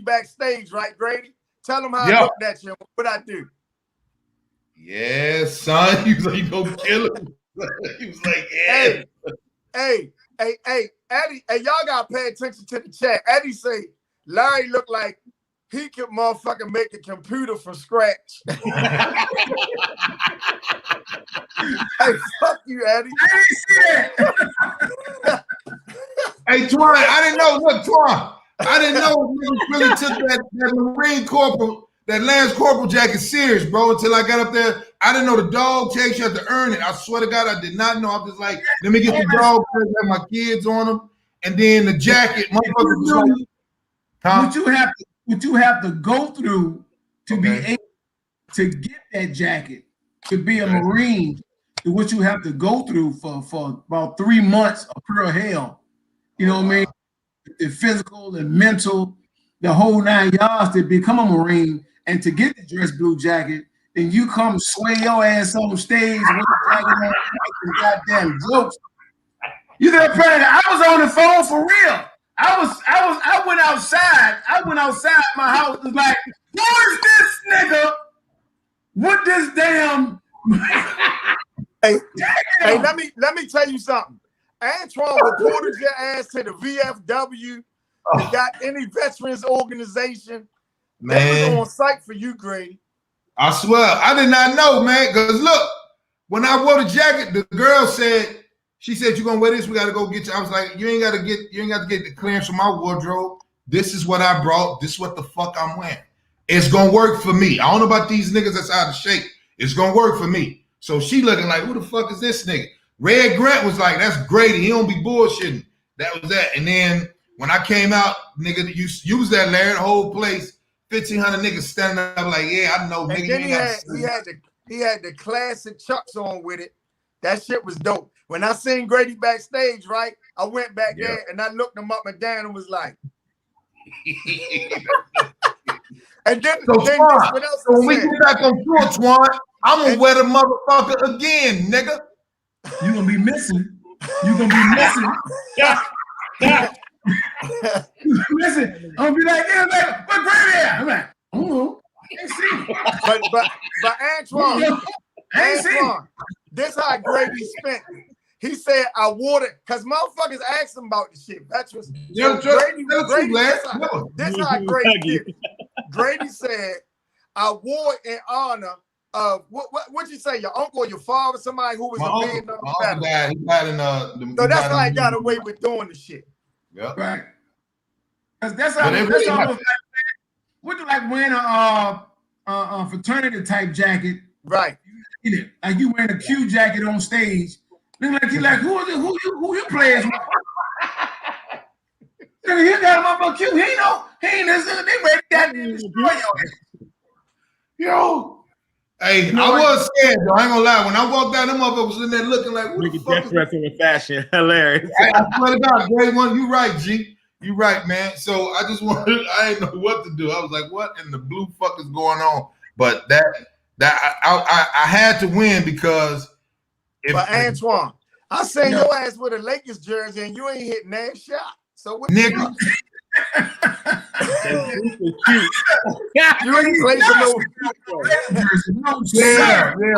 backstage, right, Grady? Tell him how I looked at you. What I do? Yeah, son. He was like, you gonna kill him. He was like, yeah. Hey, Eddie, hey, y'all gotta pay attention to the chat. Eddie say Larry looked like he could motherfucking make a computer from scratch. Hey, fuck you, Eddie. I didn't see that. Hey, Twan, I didn't know. Look, Twan, I didn't know you really took that Marine Corporal, that Lance Corporal jacket serious, bro, until I got up there. I didn't know the dog tags, you have to earn it. I swear to God, I did not know. I'm just like, let me get the dog tags, have my kids on them, and then the jacket. What you have to go through to be able to get that jacket, to be a Marine, what you have to go through for about 3 months of pure hell. You know what I mean? The physical and mental, the whole 9 yards to become a Marine and to get the dress blue jacket, then you come sway your ass on stage with the jacket on making goddamn jokes. You know, I was on the phone for real. I went outside. My house was like, who is this nigga What this damn Hey, let me tell you something. Antoine reported your ass to the VFW. They got any veterans organization. Man. They was on site for you, Grady. I swear, I did not know, man. Because look, when I wore the jacket, the girl said, she said, "You gonna wear this? We gotta go get you." I was like, you ain't got to get the clearance from my wardrobe. This is what I brought. This is what the fuck I'm wearing. It's gonna work for me. I don't know about these niggas that's out of shape. It's gonna work for me. So she looking like, who the fuck is this nigga? Red Grant was like, that's Grady. He don't be bullshitting. That was that. And then when I came out, nigga, you was that Larry, the whole place, 1,500 niggas standing up like, yeah, I know, nigga. And then he had the classic Chucks on with it. That shit was dope. When I seen Grady backstage, right, I went back there and I looked him up and down and was like, and then what else? So when we get back on tour, Twan, I'm gonna wear the motherfucker again, nigga. You gonna be missing. You gonna be missing. Listen, I'm gonna be like, yeah, man, what Grady at? I'm like, oh, I ain't seen it. But Antoine, this how Grady spent. He said, I wore it, because motherfuckers asked him about the shit. That's what this how Grady did it. Grady said, I wore it in honor of what'd you say, your uncle or your father, somebody who was a man on the battle. He died in So that's how I got away with doing the shit. Yeah. Right. That's almost like, would you like wearing a fraternity type jacket? Right. Like you wearing a Q jacket on stage. Look like you like, who you players with? He got him up on Q. He ain't this. They ready to destroy your ass. Yo. Hey, I was scared though. I ain't gonna lie. When I walked out, them motherfuckers was in there looking like, what the fuck? Dressing with fashion, hilarious. I swear to God, great one. You right, G. You right, man. So I just wanted. I didn't know what to do. I was like, what in the blue fuck is going on? But I had to win because. But Antoine, I seen your ass with a Lakers jersey and you ain't hitting that shot. So what? Nigga. You ain't play for no.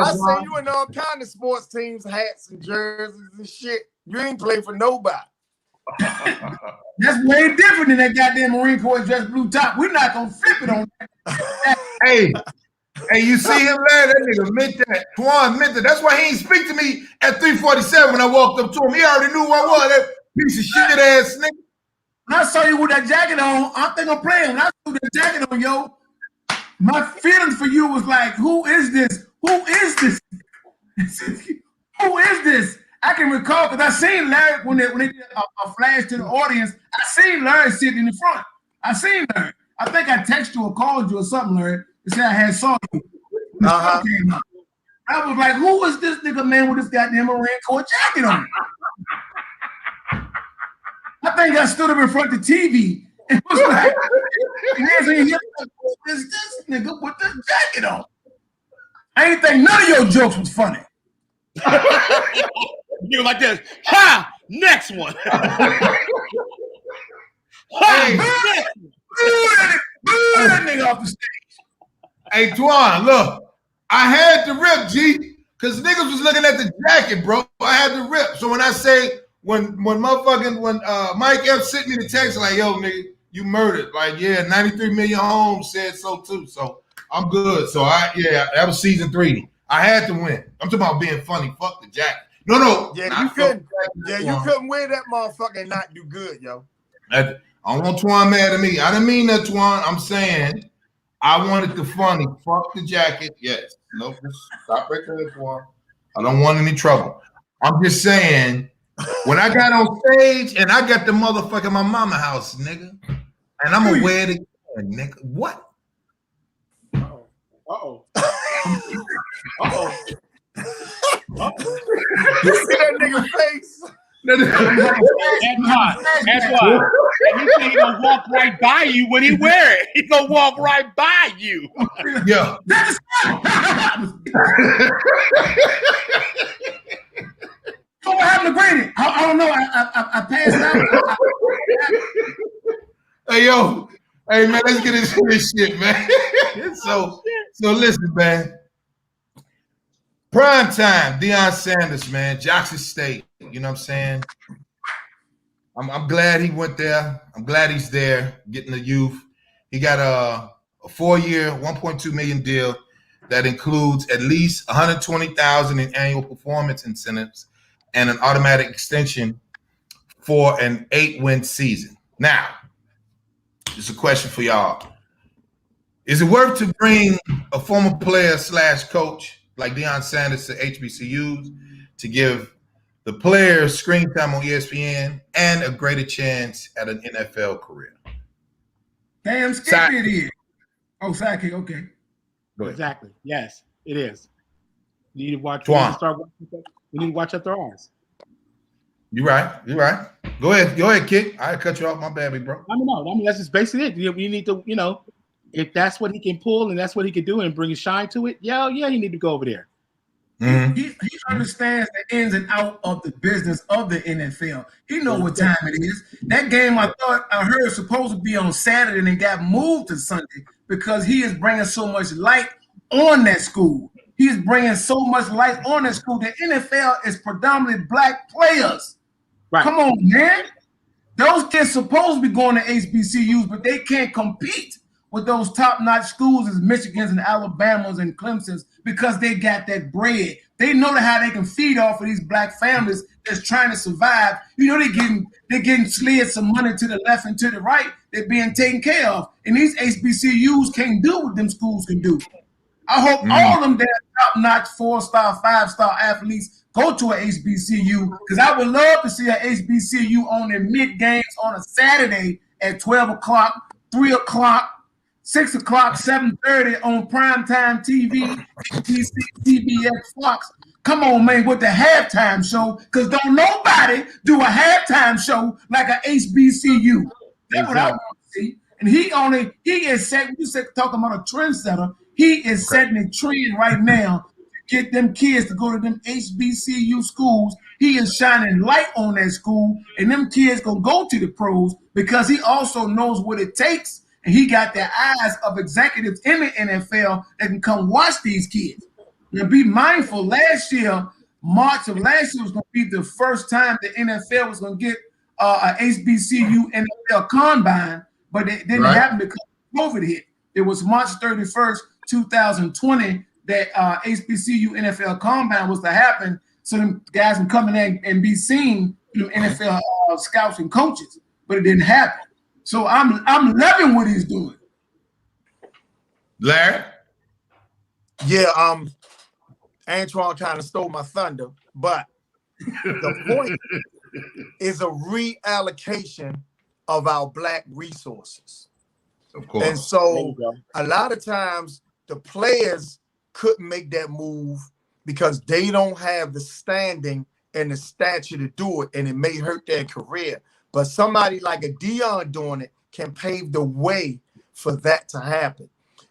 I see you in all kind of sports teams, hats and jerseys and shit. You ain't play for nobody. That's way different than that goddamn Marine Corps dress blue top. We're not gonna flip it on that. Hey, you see him, Larry? That nigga meant that. Twan meant that. That's why he ain't speak to me at 3:47 when I walked up to him. He already knew who I was. That piece of shit ass nigga. When I saw you with that jacket on, I think I'm playing. When I saw that jacket on, yo, my feeling for you was like, who is this? Who is this? Who is this? I can recall because I seen Larry when they did a flash to the audience. I seen Larry sitting in the front. I seen Larry. I think I texted you or called you or something, Larry, to say I had saw you. I was like, who is this nigga man with this goddamn Marine Corps jacket on? I think I stood up in front of the TV and was like, this nigga with the jacket on. I ain't think none of your jokes was funny. You like this. Ha! Next one. Hey, boo that nigga off the stage. Hey, Twan, look, I had to rip, G, because niggas was looking at the jacket, bro. I had to rip. So when I say, when Mike F sent me the text, like, yo, nigga, you murdered. Like, yeah, 93 million homes said so too. So I'm good. So that was season 3. I had to win. I'm talking about being funny. Fuck the jacket. No. Yeah, you couldn't. Yeah, you couldn't wear that motherfucker and not do good, yo. I don't want Twan mad at me. I didn't mean that, Twan. I'm saying I wanted the funny. Fuck the jacket. Yes. Nope. Stop right there, Twan. I don't want any trouble. I'm just saying, when I got on stage and I got the motherfucker my mama house, nigga, and I'm gonna wear it again, nigga. What? Uh-oh. You see that nigga face? Antoine, you say he gonna walk right by you when he wear it. He gonna walk right by you. Yeah. So what happened to Grady? I don't know. I passed out. Hey, yo. Hey, man, let's get into this shit, man. So listen, man. Prime time, Deion Sanders, man, Jackson State. You know what I'm saying? I'm glad he went there. I'm glad he's there, getting the youth. He got a 4-year, $1.2 million deal that includes at least $120,000 in annual performance incentives and an automatic extension for an 8-win season. Now, it's a question for y'all. Is it worth to bring a former player / coach like Deion Sanders to HBCUs to give the players screen time on ESPN and a greater chance at an NFL career? Damn skippy it is. Oh, sidekick, okay. Go ahead. Exactly. Yes, it is. You need to watch. We need to watch up their eyes. You're right. Go ahead, Kick. I cut you off. My bad, big bro. I mean, that's just basically it. You need to, if that's what he can pull and that's what he can do and bring a shine to it, yeah, you need to go over there. Mm-hmm. He understands the ins and out of the business of the NFL. He knows what time it is. That game I heard was supposed to be on Saturday and it got moved to Sunday because he is bringing so much light on that school. He is bringing so much light on that school. The NFL is predominantly black players. Right. Come on, man. Those kids supposed to be going to HBCUs, but they can't compete with those top-notch schools as Michigans and Alabamas and Clemsons because they got that bread. They know how they can feed off of these black families that's trying to survive. They're getting slid some money to the left and to the right. They're being taken care of. And these HBCUs can't do what them schools can do. I hope all of them that are top-notch 4-star, 5-star athletes go to a HBCU because I would love to see a HBCU on their mid games on a Saturday at 12 o'clock, 3 o'clock, 6 o'clock, 7:30 on primetime TV, ABC, CBS, Fox. Come on, man, with the halftime show, because don't nobody do a halftime show like a HBCU. That's what I want to see. And he is setting, talking about a trendsetter, he is setting a trend right now to get them kids to go to them HBCU schools. He is shining light on that school, and them kids gonna go to the pros because he also knows what it takes. And he got the eyes of executives in the NFL that can come watch these kids. Now, be mindful, March of last year was going to be the first time the NFL was going to get a HBCU NFL combine, but it didn't happen because COVID hit. It was March 31st, 2020 that HBCU NFL combine was to happen so them guys can come in and be seen through NFL scouts and coaches, but it didn't happen. So I'm loving what he's doing. Larry? Yeah, Antoine kind of stole my thunder, but the point is a reallocation of our black resources. Of course. And so a lot of times the players couldn't make that move because they don't have the standing and the stature to do it, and it may hurt their career. But somebody like a Deion doing it can pave the way for that to happen.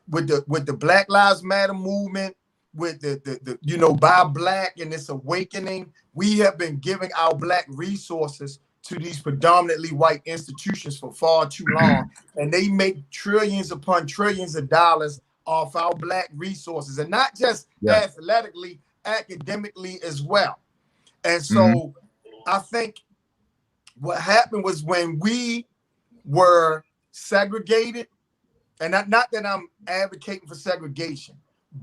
With the Black Lives Matter movement, with the Buy Black and this awakening, we have been giving our black resources to these predominantly white institutions for far too long. And they make trillions upon trillions of dollars off our black resources, and not just athletically, academically as well. And so I think what happened was when we were segregated, and not that I'm advocating for segregation,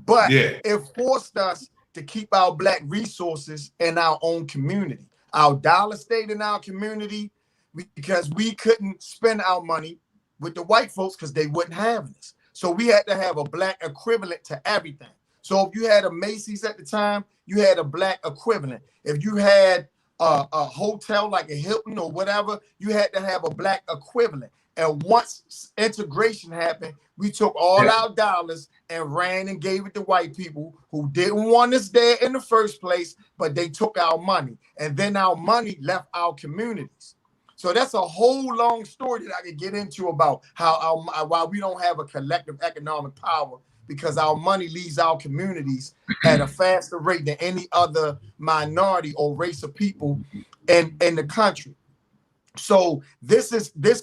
but it forced us to keep our black resources in our own community. Our dollar stayed in our community because we couldn't spend our money with the white folks because they wouldn't have this. So we had to have a black equivalent to everything. So if you had a Macy's at the time, you had a black equivalent. If you had a hotel like a Hilton or whatever, you had to have a black equivalent. And once integration happened, we took all our dollars and ran and gave it to white people who didn't want us there in the first place, but they took our money. And then our money left our communities. So that's a whole long story that I could get into about how why we don't have a collective economic power, because our money leaves our communities at a faster rate than any other minority or race of people in the country. So this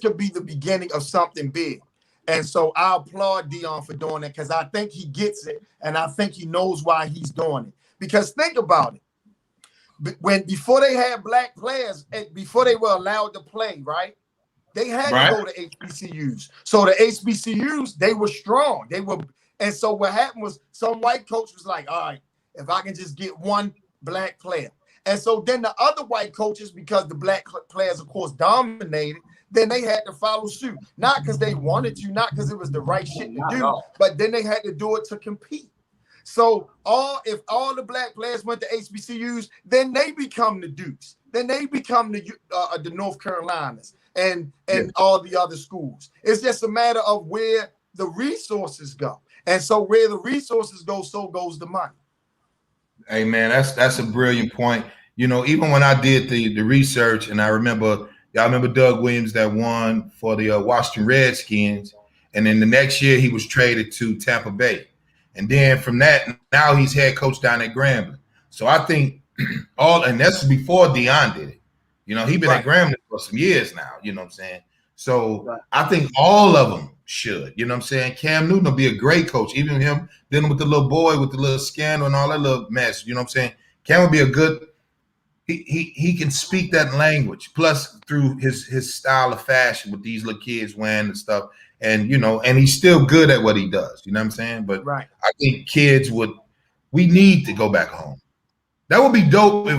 could be the beginning of something big. And so I applaud Deion for doing it, because I think he gets it, and I think he knows why he's doing it. Because think about it. Before they had black players, and before they were allowed to play, right? They had to go to HBCUs. So the HBCUs, they were strong. And so what happened was some white coach was like, all right, if I can just get one black player. And so then the other white coaches, because the black players, of course, dominated, then they had to follow suit. Not because they wanted to, not because it was the right shit to do, but then they had to do it to compete. So if all the black players went to HBCUs, then they become the Dukes. Then they become the North Carolinas and all the other schools. It's just a matter of where the resources go. And so where the resources go, so goes the money. Hey man, that's a brilliant point. You know, even when I did the research, and I remember, y'all remember Doug Williams that won for the Washington Redskins, and then the next year he was traded to Tampa Bay, and then from that, now he's head coach down at Grambling. So I think and that's before Deion did it. You know, he's been at Grambling for some years now. You know what I'm saying? So I think all of them should. You know what I'm saying? Cam Newton will be a great coach, even him dealing with the little boy with the little scandal and all that little mess. You know what I'm saying? Cam will be a good. He can speak that language. Plus, through his style of fashion with these little kids wearing and stuff, and you know, and he's still good at what he does. You know what I'm saying? But I think kids we need to go back home. That would be dope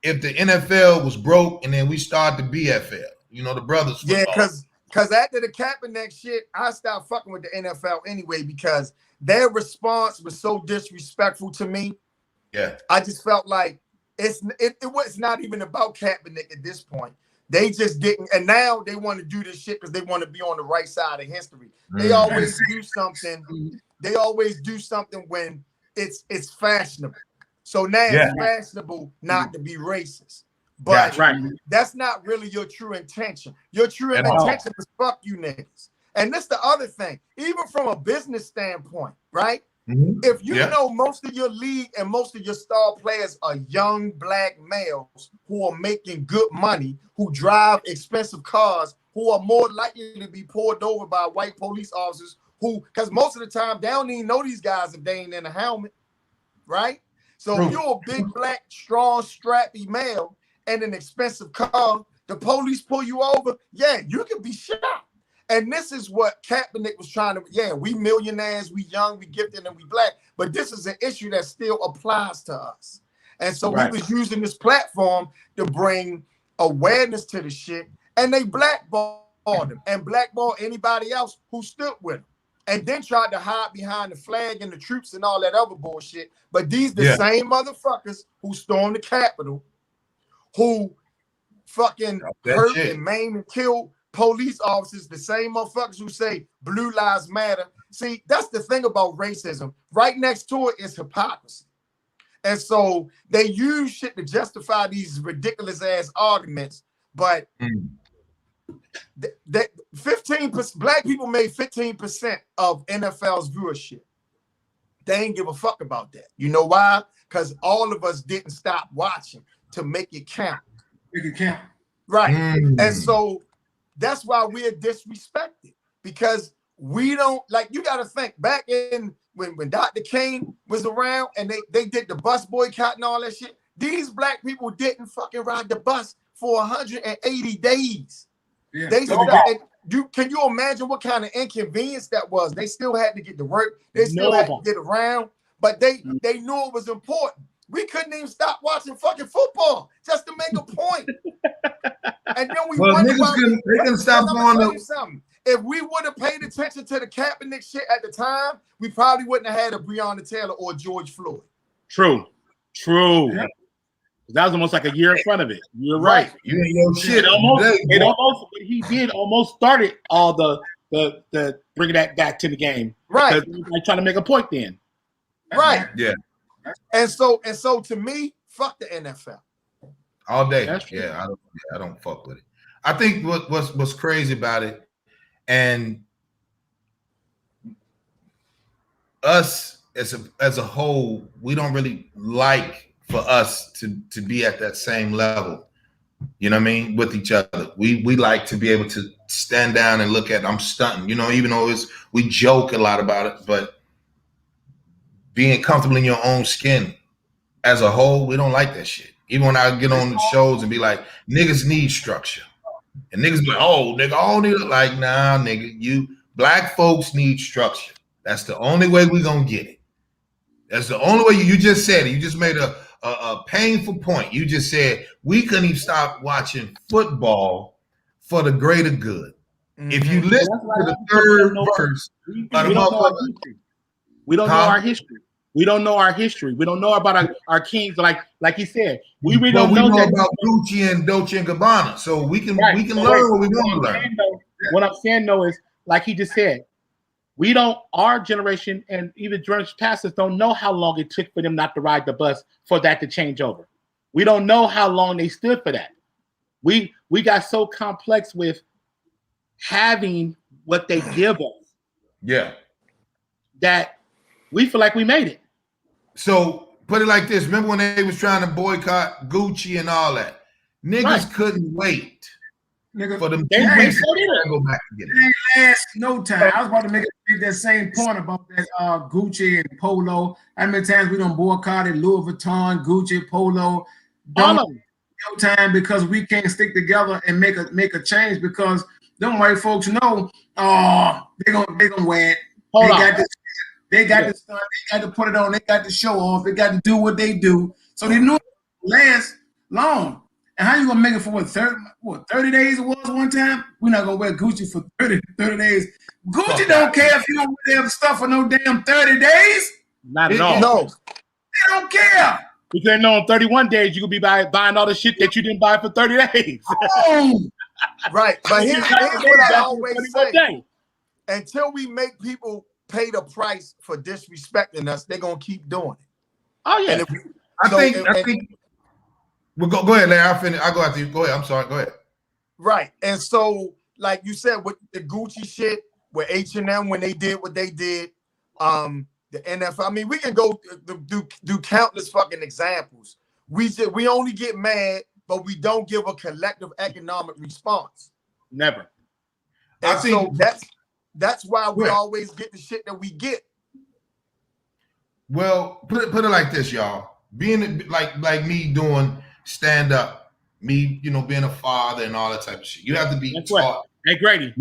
if the NFL was broke and then we started the BFL. You know, the brothers. Yeah, because after the Kaepernick shit, I stopped fucking with the NFL anyway because their response was so disrespectful to me. Yeah, I just felt like it was not even about Kaepernick at this point. They just didn't, and now they want to do this shit because they want to be on the right side of history. They always do something. They always do something when it's fashionable. So now it's fashionable not to be racist. But that's not really your true intention. Your true intention is fuck you niggas. And this the other thing, even from a business standpoint, right? Mm-hmm. If you know most of your league and most of your star players are young black males who are making good money, who drive expensive cars, who are more likely to be pulled over by white police officers because most of the time they don't even know these guys if they ain't in a helmet, right? So if you're a big black, strong, strappy male and an expensive car, the police pull you over, you can be shot. And this is what Kaepernick was trying to, we millionaires, we young, we gifted, and we black. But this is an issue that still applies to us. And so we was using this platform to bring awareness to the shit. And they blackballed him and blackballed anybody else who stood with him. And then tried to hide behind the flag and the troops and all that other bullshit. But these the same motherfuckers who stormed the Capitol, who fucking hurt and maimed and killed police officers, the same motherfuckers who say blue lives matter. See, that's the thing about racism. Right next to it is hypocrisy. And so they use shit to justify these ridiculous ass arguments. But 15% black people made 15% of NFL's viewership. They ain't give a fuck about that. You know why? Because all of us didn't stop watching to make it count. Make it count. Right. And so that's why we're disrespected, because we don't, like, you got to think back in when Dr. King was around and they did the bus boycott and all that shit. These black people didn't fucking ride the bus for 180 days. Yeah. Can you imagine what kind of inconvenience that was? They still had to get to work. They still had to get around, but they knew it was important. We couldn't even stop watching fucking football just to make a point. And then we wonder why they couldn't stop going something. If we would have paid attention to the Kaepernick shit at the time, we probably wouldn't have had a Breonna Taylor or George Floyd. True. Yeah. That was almost like a year in front of it. You're right. You ain't no shit. He did almost started all the bringing that back to the game. Right. Because he was trying to make a point then. Right. Yeah. And so to me, fuck the NFL. All day. Yeah, I don't fuck with it. I think what's crazy about it, and us as a whole, we don't really like for us to be at that same level. You know what I mean? With each other. We like to be able to stand down and look at, I'm stunting, you know, even though we joke a lot about it, but being comfortable in your own skin as a whole, we don't like that shit. Even when I get on the shows and be like, niggas need structure. And niggas be like, oh, nigga, all niggas like, nah, nigga, you black folks need structure. That's the only way we gonna get it. That's the only way. You just said it. You just made a painful point. You just said we couldn't even stop watching football for the greater good. Mm-hmm. If you listen to the third verse of the motherfucker, we don't know our history. We don't know our history. We don't know about our kings. Like he said, we really don't know about Gucci and Dolce and Gabbana. So we can learn what we want to learn. What I'm saying though is, like he just said, our generation and even generations past us don't know how long it took for them not to ride the bus for that to change over. We don't know how long they stood for that. We got so complex with having what they give us. Yeah. That we feel like we made it. So put it like this. Remember when they was trying to boycott Gucci and all that? Niggas couldn't wait for them 2 weeks to go back and get it. It ain't last no time. I was about to make that same point about that Gucci and Polo. How many times we done boycotted Louis Vuitton, Gucci, Polo? Don't no time because we can't stick together and make a change because them white folks know they gonna wear it. They got this stuff. They got to put it on. They got to show off. They got to do what they do. So they knew it last long. And how you gonna make it for 30 days it was one time? We're not gonna wear Gucci for 30 days. Gucci don't care if you don't wear stuff for no damn 30 days. Not at all. No. They don't care. Because they know in 31 days you could be buying all the shit that you didn't buy for 30 days. Oh. Right. But here's what I always say. Until we make people pay the price for disrespecting us, they're gonna keep doing it. Oh yeah. I think we'll go ahead, Larry. I'll finish. I'll go after you. Go ahead. I'm sorry. Go ahead. Right. And so, like you said, with the Gucci shit, with H&M when they did what they did, the NFL. I mean, we can go do countless fucking examples. We only get mad, but we don't give a collective economic response. Never. And I think that's why we always get the shit that we get. Well, put it like this, y'all. Being like me doing stand up, me, being a father and all that type of shit. You have to be taught. Hey, Grady,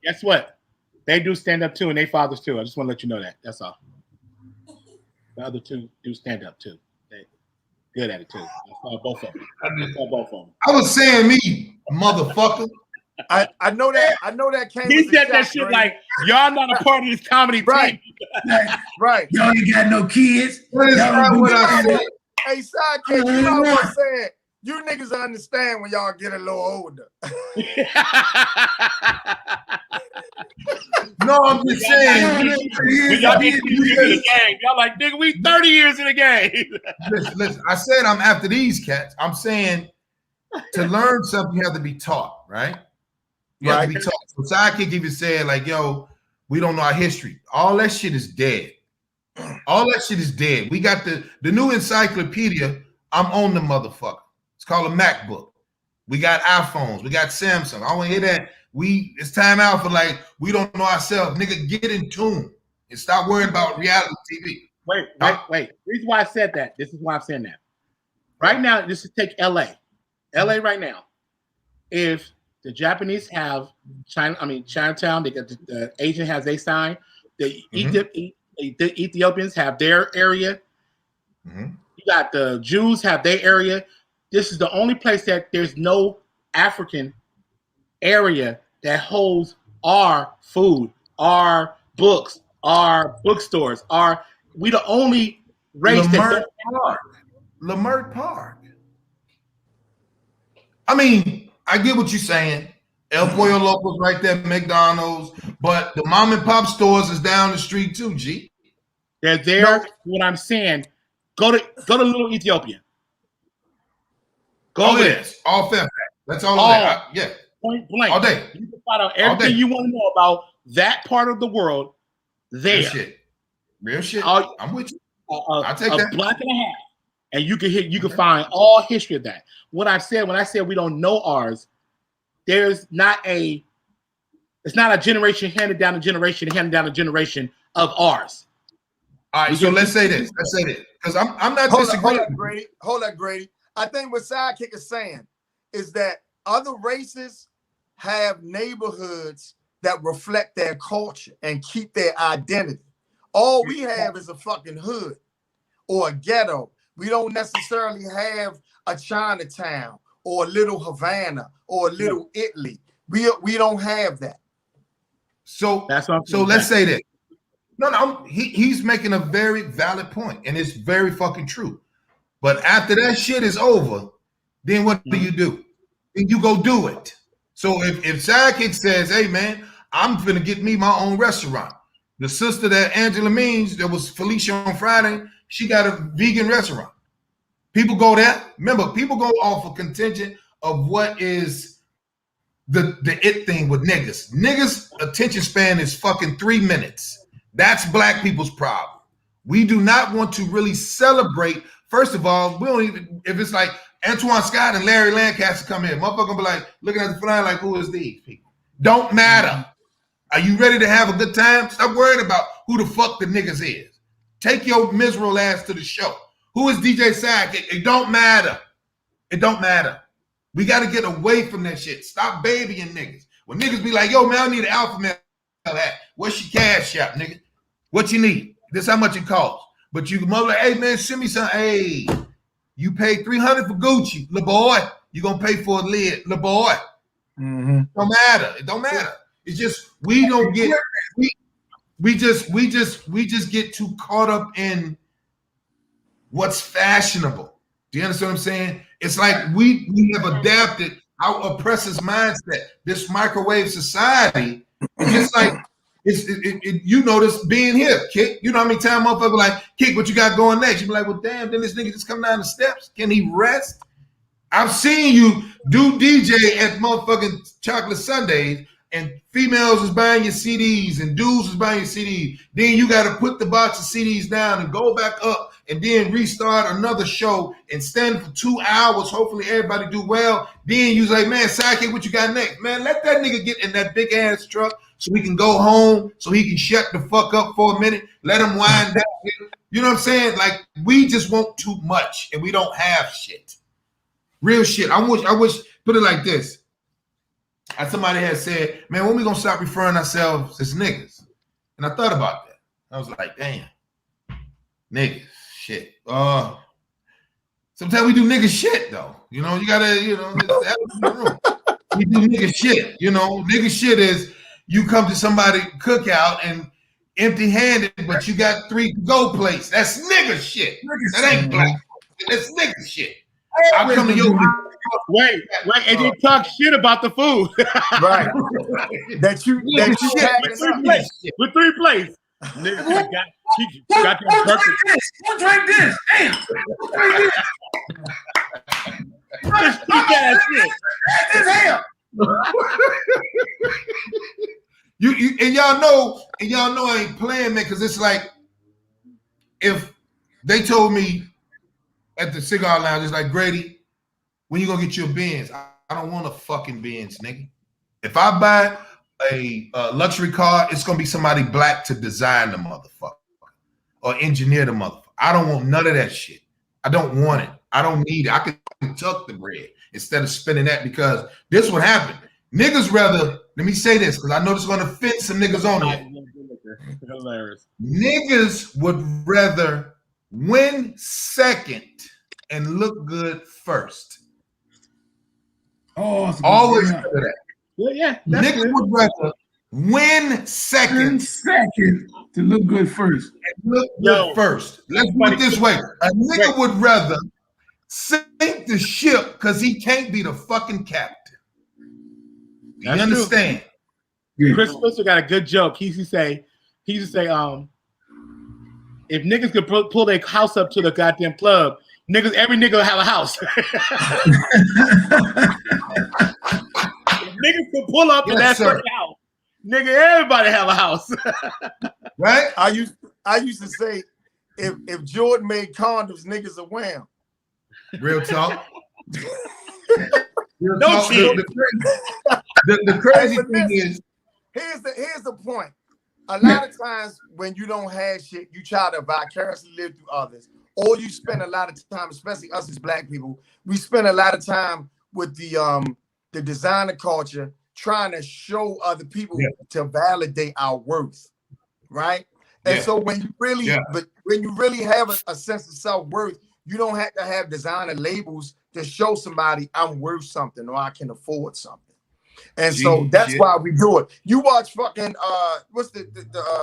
guess what? They do stand up too, and they fathers too. I just want to let you know that. That's all. The other two do stand up too. They good at it too. I saw both of them. I was saying me, motherfucker. I know that came. He said that shit like y'all not a part of this comedy team. Right. Y'all ain't got no kids. That is not what I said. Hey, sidekick, you know what I'm saying? You niggas understand when y'all get a little older. No, I'm just saying. When y'all get in the game, y'all like, nigga, we 30 years in the game. Listen, I said I'm after these cats. I'm saying to learn something, you have to be taught, right? You have to be taught. So sidekick even said, like, yo, we don't know our history. All that shit is dead. All that shit is dead. We got the new encyclopedia. I'm on the motherfucker. It's called a MacBook. We got iPhones. We got Samsung. I want to hear that. It's time out for like, we don't know ourselves. Nigga, get in tune and stop worrying about reality TV. Wait. The reason why I said that, this is why I'm saying that. Right now, just to take LA. LA right now. If the Japanese have Chinatown, they got the Asian has their sign, the Ethiopians have their area. Mm-hmm. You got the Jews have their area. This is the only place that there's no African area that holds our food, our books, our bookstores. We the only race Leimert Park. I mean, I get what you're saying. El Pollo Loco's right there, McDonald's, but the mom and pop stores is down the street too, G. They're there. No. What I'm saying, go to Little Ethiopia. Go there. All fair. That's all there. Yeah. Point blank. All day. You can find out everything you want to know about that part of the world there. Real shit. I'm with you. I'll take that. A block and a half. And you can find all history of that. When I said we don't know ours, it's not a generation handed down a generation of ours. All right, so let's say this. because I'm not Hold disagreeing. up, Grady. Hold up, Grady. I think what Sidekick is saying is that other races have neighborhoods that reflect their culture and keep their identity. All we have is a fucking hood or a ghetto. We don't necessarily have a Chinatown or a little Havana or a little Italy. We don't have that. So let's say that. No, he's making a very valid point, and it's very fucking true. But after that shit is over, then what do you do? Then you go do it. So if Sidekick says, hey man, I'm finna get me my own restaurant. The sister that Angela means, that was Felicia on Friday, she got a vegan restaurant. People go there. Remember, people go off a contingent of what is the it thing with niggas. Niggas' attention span is fucking 3 minutes. That's black people's problem. We do not want to really celebrate. First of all, we don't even, if it's like Antoine Scott and Larry Lancaster come in, motherfucker gonna be like, looking at the fly like, who is these people? Don't matter. Are you ready to have a good time? Stop worrying about who the fuck the niggas is. Take your miserable ass to the show. Who is DJ Sidekick? It don't matter. It don't matter. We got to get away from that shit. Stop babying niggas. When niggas be like, yo, man, I need an alpha male hat. What's your cash shop, nigga? What you need? This how much it costs. But you can mother like, hey, man, send me some. Hey, you pay $300 for Gucci, little boy. You gonna pay for a lid, little boy. Mm-hmm. Don't matter. It don't matter. It's just we don't get we just get too caught up in what's fashionable. Do you understand what I'm saying? It's like we have adapted our oppressor's mindset. This microwave society, it's just like you notice being here, Kick. You know how many times motherfucker like, Kick, what you got going next? You be like, well, damn, then this nigga just come down the steps. Can he rest? I've seen you do DJ at motherfucking Chocolate Sundays, and females is buying your CDs and dudes is buying your CDs. Then you got to put the box of CDs down and go back up and then restart another show and stand for 2 hours. Hopefully everybody do well. Then you like, man, Sidekick, what you got next? Man, let that nigga get in that big ass truck so we can go home, so he can shut the fuck up for a minute. Let him wind down. You know what I'm saying? Like, we just want too much and we don't have shit. Real shit. I wish, put it like this. As somebody had said, man, when we gonna stop referring ourselves as niggas? And I thought about that. I was like, damn, niggas, shit. Sometimes we do nigga shit though. You know, you gotta, you know, we do nigga shit. You know, nigga shit is you come to somebody cookout and empty-handed, but you got 3 go plates. That's nigga shit. That ain't black. That's nigga shit. I come to your wait, and you talk shit about the food. Right. that you with 3 plates. Nigga got that perfect. Who drank this? Damn. This stupid ass shit. This hell. You and y'all know I ain't playing, man, because it's like if they told me at the cigar lounge, it's like, Grady, when you gonna get your Benz? I don't want a fucking Benz, nigga. If I buy a luxury car, it's gonna be somebody black to design the motherfucker or engineer the motherfucker. I don't want none of that shit. I don't want it. I don't need it. I can tuck the bread instead of spending that, because this would happen. Niggas rather, let me say this, because I know this is gonna fit some niggas on here. Hilarious. Niggas would rather win second and look good first. Oh, always remember that. Well, yeah. Niggas would rather win second to look good first. And look good first. Let's put it this way: a nigga would rather sink the ship because he can't be the fucking captain. You understand? Yeah. Chris Spencer got a good joke. He used to say, if niggas could pull their house up to the goddamn club, every nigga will have a house. If niggas could pull up and that's their house, nigga, everybody have a house. Right? I used to say, if Jordan made condoms, niggas would wear them. Real talk. Real No talk. shit. The crazy thing is, here's the point. A lot of times when you don't have shit, you try to vicariously live through others, or you spend a lot of time, especially us as black people, we spend a lot of time with the designer culture trying to show other people to validate our worth, right? And so when you really, but when you really have a sense of self-worth, you don't have to have designer labels to show somebody I'm worth something or I can afford something. And so that's why we do it. You watch fucking what's the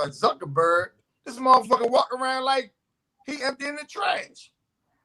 Zuckerberg? This motherfucker walk around like he emptying the trash.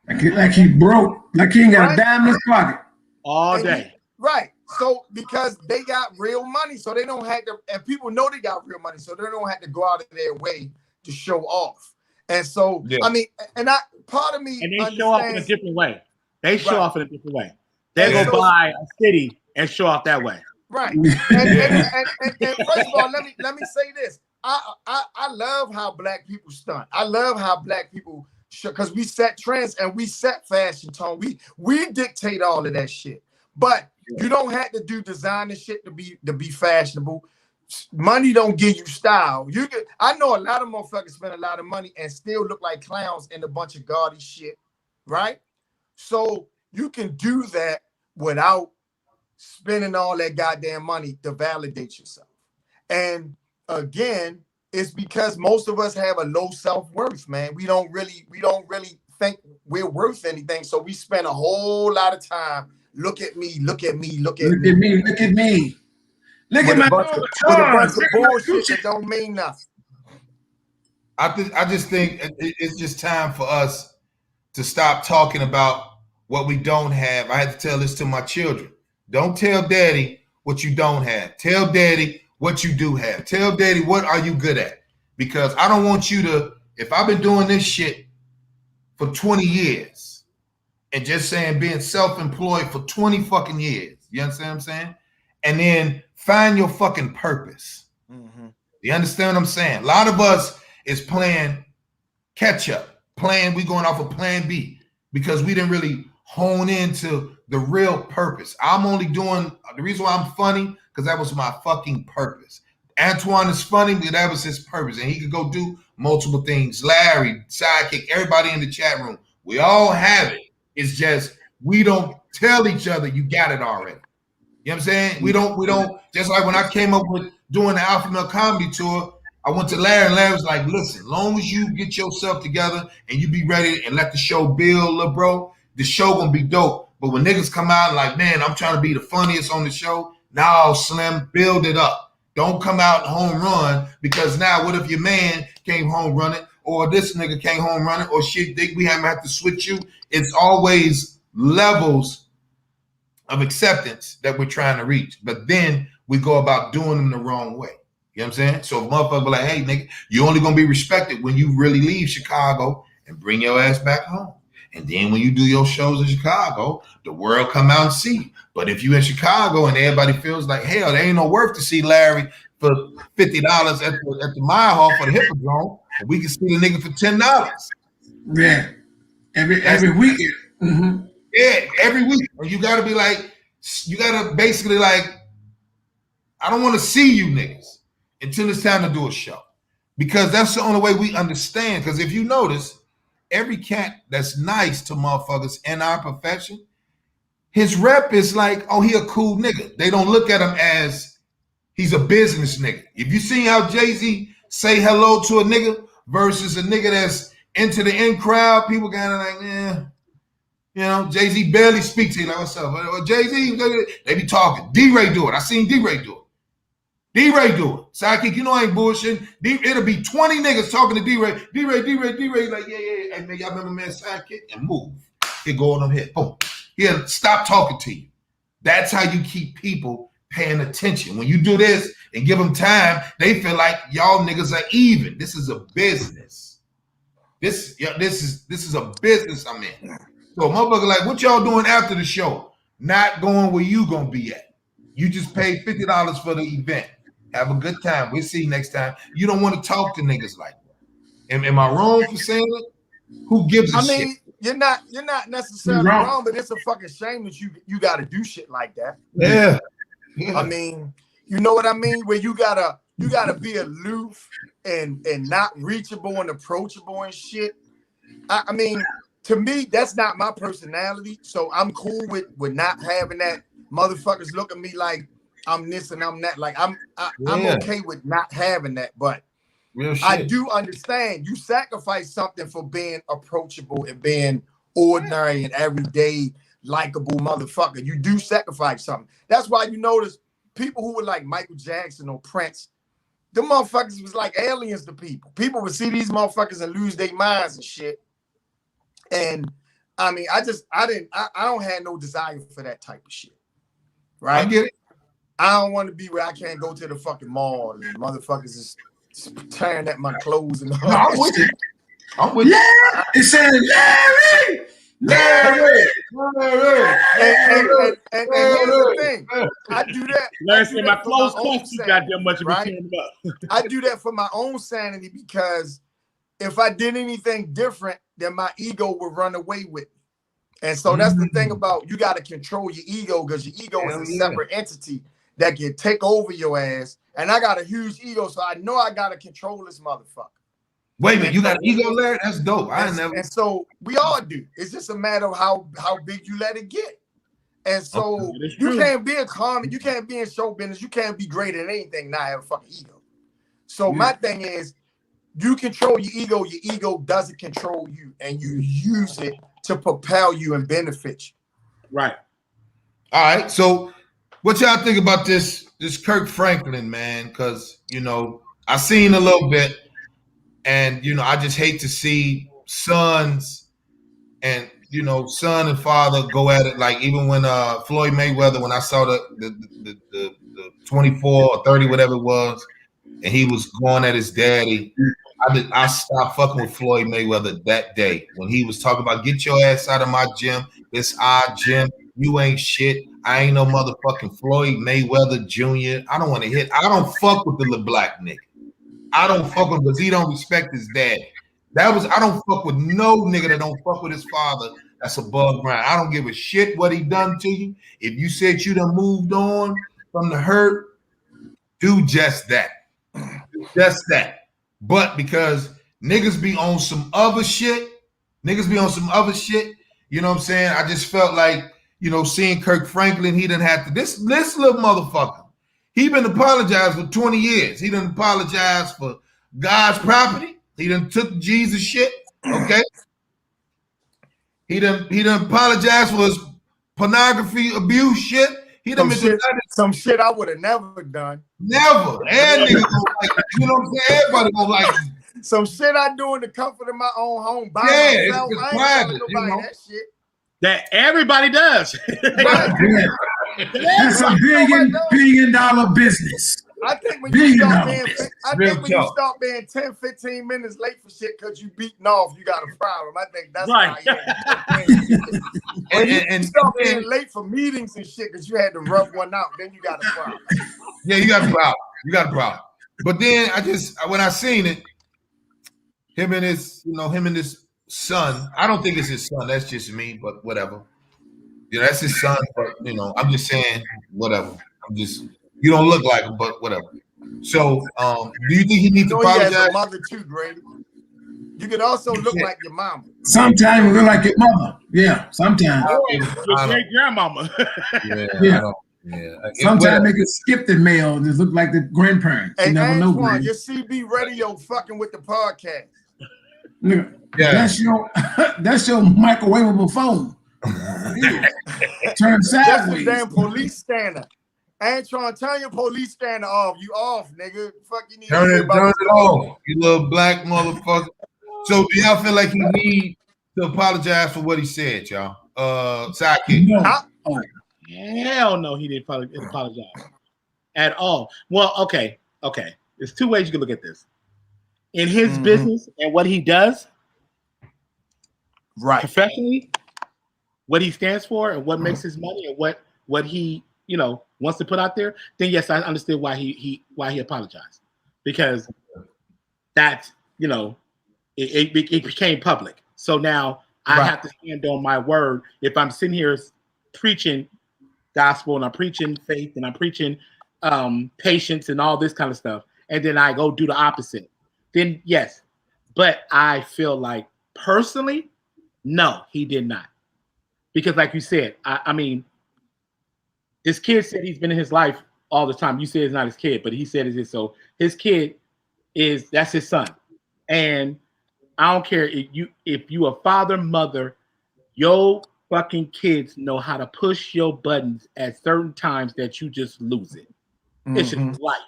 Like he broke, like he ain't got a dime in his pocket. All day. Right. So because they got real money, so they don't have to, and people know they got real money, so they don't have to go out of their way to show off. And so I mean, and part of me, and they show off in a different way. They show off in a different way. They go buy a city and show off that way. Right. And first of all, let me say this. I love how black people stunt. I love how black people because we set trends and we set fashion tone. We dictate all of that shit. But you don't have to do designer shit to be fashionable. Money don't give you style. I know a lot of motherfuckers spend a lot of money and still look like clowns in a bunch of gaudy shit, right? So you can do that without spending all that goddamn money to validate yourself. And again, it's because most of us have a low self-worth, man. We don't really think we're worth anything. So we spend a whole lot of time. Look at me, look at me, look at me. Look at me. Look at my my with a bunch of bullshit that don't mean nothing. I just think it's just time for us to stop talking about what we don't have. I had to tell this to my children. Don't tell daddy what you don't have. Tell daddy what you do have. Tell daddy what are you good at. Because I don't want you to, if I've been doing this shit for 20 years and just saying being self-employed for 20 fucking years, you understand what I'm saying? And then find your fucking purpose. Mm-hmm. You understand what I'm saying? A lot of us is playing catch up, we going off of plan B because we didn't really hone into the real purpose. I'm only doing, the reason why I'm funny, because that was my fucking purpose. Antoine is funny, but that was his purpose. And he could go do multiple things. Larry, Sidekick, everybody in the chat room. We all have it. It's just, we don't tell each other you got it already. You know what I'm saying? We don't, just like when I came up with doing the Alpha Male Comedy Tour, I went to Larry and Larry was like, listen, long as you get yourself together and you be ready and let the show build, little bro, the show gonna be dope. But when niggas come out and like, man, I'm trying to be the funniest on the show, now Slim, build it up. Don't come out home run because now what if your man came home running or this nigga came home running or shit, we have to switch you. It's always levels of acceptance that we're trying to reach. But then we go about doing them the wrong way. You know what I'm saying? So if motherfucker be like, hey, nigga, you only gonna be respected when you really leave Chicago and bring your ass back home. And then when you do your shows in Chicago, the world come out and see you. But if you in Chicago and everybody feels like, hell, there ain't no worth to see Larry for $50 at the Mile Hall for the Hippodrome, we can see the nigga for $10. Yeah, every weekend. Mm-hmm. Yeah, every week. And you gotta be like, you gotta basically like, I don't want to see you niggas until it's time to do a show. Because that's the only way we understand. Because if you notice, every cat that's nice to motherfuckers in our profession, his rep is like, oh, he a cool nigga. They don't look at him as he's a business nigga. If you see how Jay-Z say hello to a nigga versus a nigga that's into the in crowd, people kind of like, yeah. You know, Jay-Z barely speaks to you like, what's up? Or Jay-Z, they be talking. D-Ray do it. I seen D-Ray do it. D-Ray do it. Sidekick, you know I ain't bullshitting. It'll be 20 niggas talking to D-Ray. D-Ray, like, yeah. Hey, man, y'all remember man Sidekick? And move. It go on them head. Boom. He'll stop talking to you. That's how you keep people paying attention. When you do this and give them time, they feel like y'all niggas are even. This is a business. This is a business I'm in. So motherfucker like, what y'all doing after the show? Not going where you gonna be at. You just paid $50 for the event. Have a good time. We'll see you next time. You don't want to talk to niggas like that. Am I wrong for saying it? Who gives a shit? I mean, you're not necessarily wrong, but it's a fucking shame that you gotta do shit like that. Yeah. I mean, you know what I mean? Where you gotta be aloof and not reachable and approachable and shit. I mean, to me, that's not my personality. So I'm cool with not having that motherfuckers look at me like I'm this and I'm that. Like I'm okay with not having that. But I do understand you sacrifice something for being approachable and being ordinary and everyday likable motherfucker. You do sacrifice something. That's why you notice people who were like Michael Jackson or Prince, the motherfuckers was like aliens to people. People would see these motherfuckers and lose their minds and shit. And I mean, I don't have no desire for that type of shit. Right? I get it. I don't want to be where I can't go to the fucking mall and motherfuckers is tearing at my clothes and all that I'm with shit. you. I'm with you. Yeah, it said Larry. Larry. And here's the thing. I do that. Larry said my clothes cost you goddamn much, right? I do that for my own sanity because if I did anything different, then my ego would run away with me. And so that's the thing about you got to control your ego because your ego is a separate entity that can take over your ass. And I got a huge ego, so I know I got to control this motherfucker. Wait a minute, you got an ego, Larry? That's dope. And so we all do. It's just a matter of how big you let it get. And so you can't be a comic, you can't be in show business, you can't be great at anything, not have a fucking ego. So my thing is, you control your ego doesn't control you, and you use it to propel you and benefit you. Right. All right. So what y'all think about this Kirk Franklin, man? Because, I seen a little bit, and, I just hate to see sons and, son and father go at it. Like even when Floyd Mayweather, when I saw the 24 or 30, whatever it was, and he was going at his daddy, I stopped fucking with Floyd Mayweather that day when he was talking about get your ass out of my gym. It's our gym. You ain't shit. I ain't no motherfucking Floyd Mayweather Jr. I don't fuck with the little black nigga. I don't fuck with him because he don't respect his dad. I don't fuck with no nigga that don't fuck with his father that's above ground. I don't give a shit what he done to you. If you said you done moved on from the hurt, do just that. Just that. But because niggas be on some other shit, you know what I'm saying? I just felt like, seeing Kirk Franklin, he done had to, this little motherfucker, he been apologized for 20 years. He done apologized for God's property. He done took Jesus shit, okay? He done apologized for his pornography abuse shit. He done some shit I would have never done. Never. And niggas gonna like it. You know what I'm saying? Everybody gonna like it. Some shit I do in the comfort of my own home by myself. It's I ain't private, telling nobody that shit. That everybody does. That's a billion-dollar business. I think when you start being 10, 15 minutes late for shit because you beating off, you got a problem. I think that's right. And you start being late for meetings and shit because you had to rough one out, then you got a problem. Yeah, you got a problem. But then when I seen it, him and his son, I don't think it's his son, that's just me, but whatever. That's his son, but I'm just saying, whatever. You don't look like him, but whatever. So, do you think he needs to apologize? He has a mother too, Grady. You could also look like your mama. Sometimes you look like your mother. Yeah, sometimes. Your great grandmama. Yeah. Sometimes they could skip the mail and just look like the grandparents. Hey, you never know. Your CB radio fucking with the podcast. That's your microwavable phone. Turn sideways. That's the damn police scanner. Antron, turn your police scanner off. You off, nigga. Fuck you need turn it off. You little black motherfucker. So do y'all feel like he need to apologize for what he said, y'all? Sidekick. No. Hell no, he didn't apologize at all. Well, okay. There's two ways you can look at this. In his business and what he does, right, professionally, what he stands for and what makes his money and what he wants to put out there, then yes, I understand why he apologized, because that's it became public. So now I have to stand on my word. If I'm sitting here preaching gospel and I'm preaching faith and I'm preaching patience and all this kind of stuff, and then I go do the opposite, then yes. But I feel like personally, no, he did not. Because like you said, I mean, this kid said he's been in his life all the time. You said it's not his kid, but he said it's his. So his kid that's his son. And I don't care if you a father, mother, your fucking kids know how to push your buttons at certain times that you just lose it. It's just life.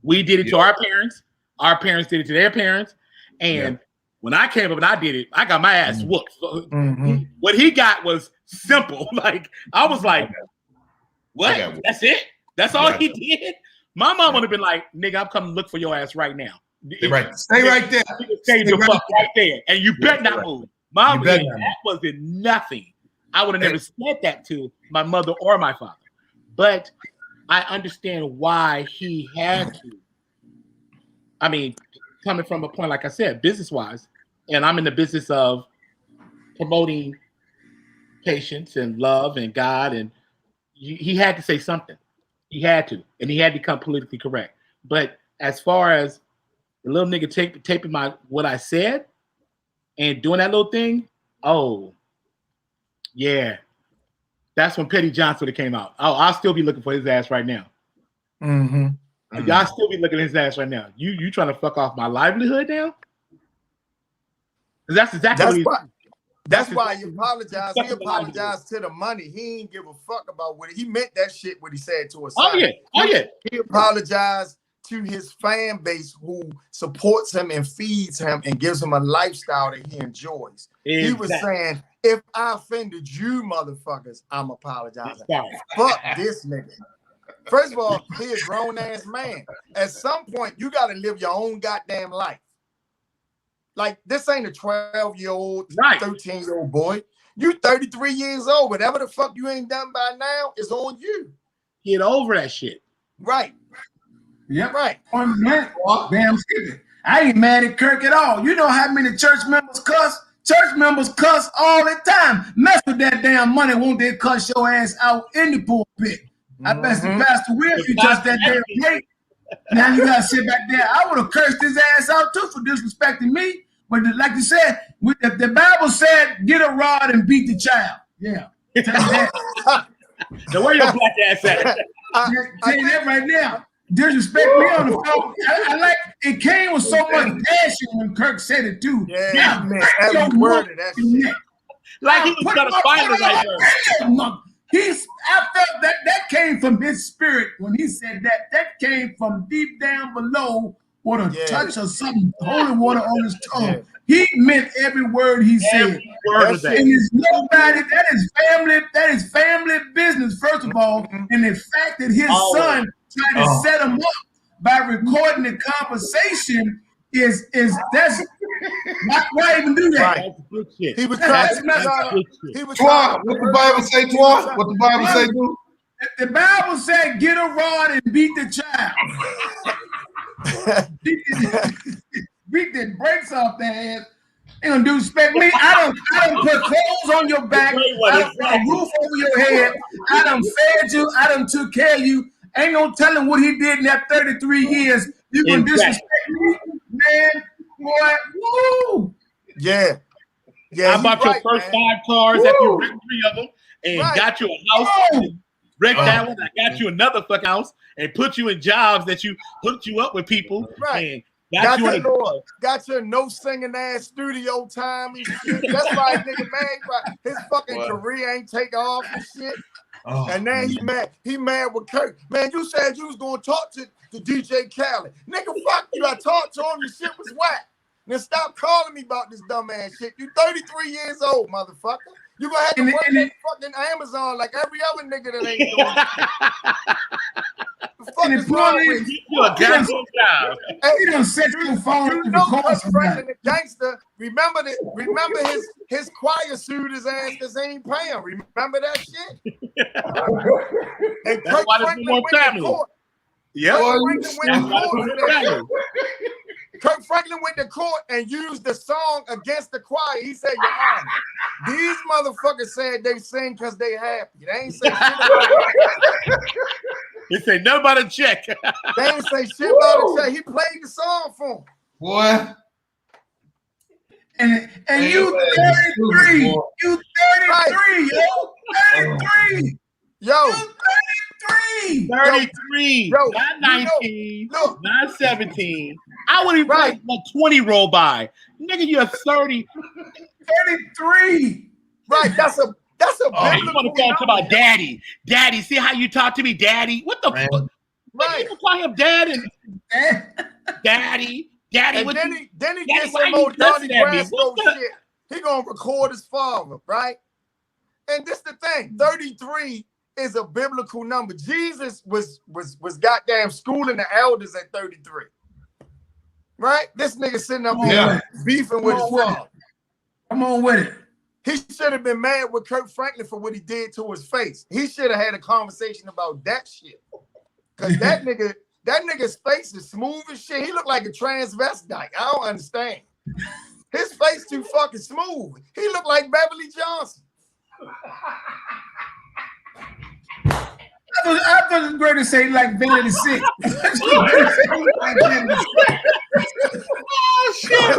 We did it to our parents. Our parents did it to their parents. And when I came up and I did it, I got my ass whooped. So what he got was simple. Like, I was like, what? That's it? That's all he did? My mom would have been like, nigga, I'm coming to look for your ass right now. Stay right there. Stay the fuck right there. And you better not move. Mom, that wasn't nothing. I would have never said that to my mother or my father. But I understand why he had to. I mean, coming from a point, like I said, business-wise, and I'm in the business of promoting patience and love and God, and he had to say something. He had to, and he had to become politically correct. But as far as the little nigga taping what I said and doing that little thing, oh, yeah. That's when Petty Johnson would have came out. I'll still be looking for his ass right now. Y'all still be looking at his ass right now. You trying to fuck off my livelihood now? That's exactly that's why he apologized. He apologized to the money. He ain't give a fuck about what he meant. That shit what he said to us. Oh yeah. He apologized to his fan base who supports him and feeds him and gives him a lifestyle that he enjoys. Exactly. He was saying, if I offended you motherfuckers, I'm apologizing. Fuck this nigga. First of all, he a grown ass man. At some point, you got to live your own goddamn life. Like, this ain't a 12-year-old, 13-year-old boy. You 33 years old. Whatever the fuck you ain't done by now is on you. Get over that shit. Right. Yep. Right. Damn skipping. I ain't mad at Kirk at all. You know how many church members cuss? Church members cuss all the time. Mess with that damn money, won't they cuss your ass out in the pulpit? I bet the Pastor Will you just that damn plate. Now you gotta sit back there. I would have cursed his ass out too for disrespecting me. But like you said, the Bible said, get a rod and beat the child. Yeah. Now where your black ass at? Tell you that right now. Disrespect me on the phone. I like it came with so much passion when Kirk said it too. Yeah, man. Every word of that shit. Like he was gonna find it right there. I felt that came from his spirit when he said that. That came from deep down below with a touch of something, holy water on his tongue. Yeah. He meant every word he said. Word of that. And it's nobody, that is family business, first of all. And the fact that his son tried to set him up by recording the conversation is that's why even do that? Right. He was trying. What the Bible say, Twa? What the Bible say, dude? The Bible said, "Get a rod and beat the child." Beat the brakes off their ass. They gonna disrespect me. I don't put clothes on your back. I don't put a roof over your head. I done fed you. I done took care of you. Ain't no telling what he did in that 33 years. You gonna disrespect me, man? Boy, woo! Yeah. I bought your first 5 cars after you wrecked 3 of them and got you a house. Wrecked that one. I got you another fucking house and put you in jobs that you hooked you up with people. Right. And got your no singing ass studio time and shit. That's why nigga mad. His fucking career ain't take off and shit. And now he mad with Kirk. Man, you said you was gonna talk to DJ Khaled. Nigga, fuck you. I talked to him. Your shit was whack. Then stop calling me about this dumb ass shit. You 33 years old, motherfucker. You gonna have to work at fucking Amazon like every other nigga that ain't doing it. The fuck is wrong with you? You a goddamn job. He done set your phone you know Kirk Franklin the gangster. Remember his choir sued his ass because they ain't paying. Remember that shit? And Kirk Franklin went to court. Kirk Franklin went to court and used the song against the choir. He said, Your Honor, these motherfuckers said they sing because they happy. They ain't say shit about it. He said nothing about a check. They ain't say shit about a check. He played the song for him. Boy. And Man, you your ass is stupid, 33. boy. You 33, yo. 33. Yo, You 33. 33, yo, not you know, 19, look. not 17. I would even Right. like 20 roll by. Nigga, you're 30. 33. Right, that's a And you want to biblical talk number. about daddy. Daddy, see how you talk to me, daddy? What the Man. fuck? Right. People call him dad and Eh? daddy. Daddy, And what then you, he Daddy, gets why some you more Donnie cussing at me? Brasco What the- shit. He gonna record his father, right? And this the thing, 33 is a biblical number. Jesus was goddamn schooling the elders at 33. Right? This nigga sitting up here beefing with his father. Come on with it. He should have been mad with Kirk Franklin for what he did to his face. He should have had a conversation about that shit. Cause that nigga's face is smooth as shit. He looked like a transvestite. I don't understand. His face too fucking smooth. He looked like Beverly Johnson. I thought it was great to say like Vanity Six. Oh shit!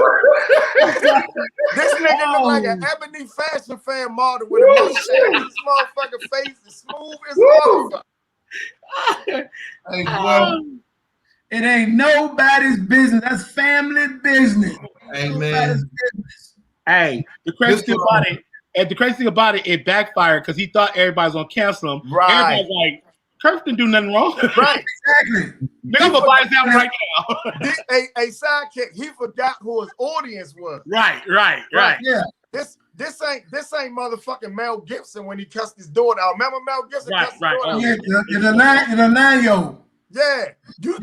This nigga look like an Ebony Fashion Fan model with a mustache. This motherfucker face is smooth as a motherfucker. Hey, boy. It ain't nobody's business. That's family business. Hey, Nobody's man. business. Hey, the crazy thing about it, it backfired because he thought everybody was gonna cancel him. Right. Everybody's like, Kirk didn't do nothing wrong. Right. Exactly. Nigga gonna buy his album right now. A sidekick. He forgot who his audience was. Right. Yeah. This ain't motherfucking Mel Gibson when he cussed his daughter out. Remember Mel Gibson cussed his daughter out? Yeah, the 9-year-old. Yeah. You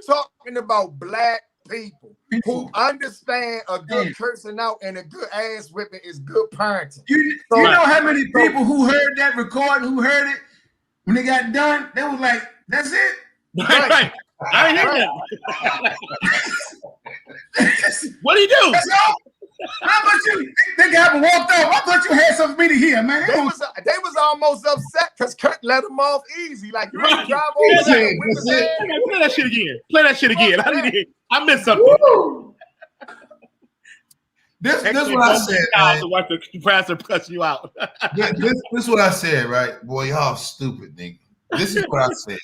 talking about black people who understand a good cursing out and a good ass whipping is good parenting. You know how many people who heard that recording, who heard it, when they got done, they was like, that's it? Right. I didn't hear that. What do you do? That's all? How about you? They got walked off. I thought you had something for me to hear, man. They was almost upset because Kirk let him off easy. Like, you ready to drive over there and whip his ass? Play that shit again. I missed something. This what I said, man. Watch the compressor cuss you out. This what I said, right? Boy, y'all stupid, nigga. This is what I said.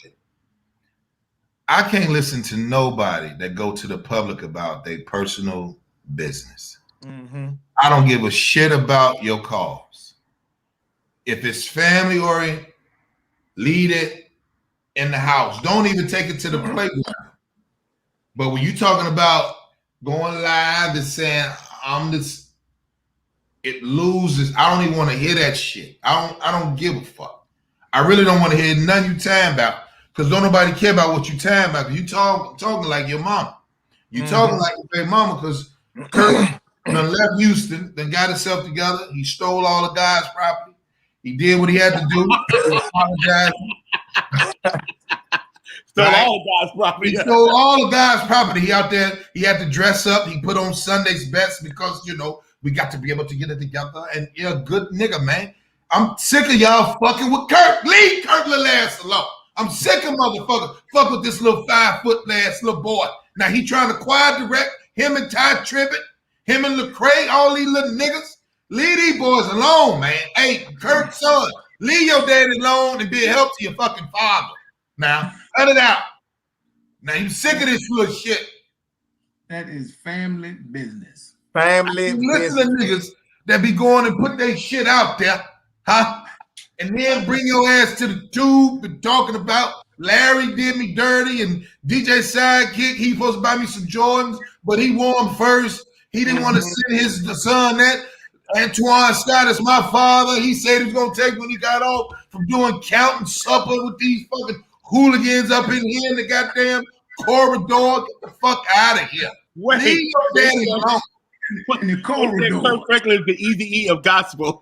I can't listen to nobody that go to the public about their personal business. Mm-hmm. I don't give a shit about your cause. If it's family oriented, lead it in the house. Don't even take it to the playground. But when you talking about going live and saying it loses. I don't even want to hear that shit. I don't give a fuck. I really don't want to hear nothing you talking about because don't nobody care about what you talking about. You talking like your mama. You talking like your baby mama because Kirk done left Houston, then got himself together. He stole all the guys' property. He did what he had to do. He apologized. Stole all the guys' property. He stole all the guys' property. He out there, he had to dress up. He put on Sunday's best because, we got to be able to get it together. And you're a good nigga, man. I'm sick of y'all fucking with Kirk. Leave Kirk little ass alone. I'm sick of motherfuckers. Fuck with this little 5-foot ass little boy. Now he trying to quiet direct him and Ty Tribbett, him and Lecrae, all these little niggas. Leave these boys alone, man. Hey, Kirk's son, leave your daddy alone and be a help to your fucking father. Now, cut it out. Now you sick of this little shit. That is family business. Family Listen to niggas that be going and put their shit out there, huh? And then bring your ass to the tube and talking about Larry did me dirty and DJ Sidekick, he supposed to buy me some Jordans, but he wore them first. He didn't want to send his son that. Antoine Scott is my father. He said he was going to take when he got off from doing counting supper with these fucking hooligans up in here in the goddamn corridor. Get the fuck out of here. Wait, leave your daddy alone. In the corridor. Kirk Franklin is the Easy E of gospel.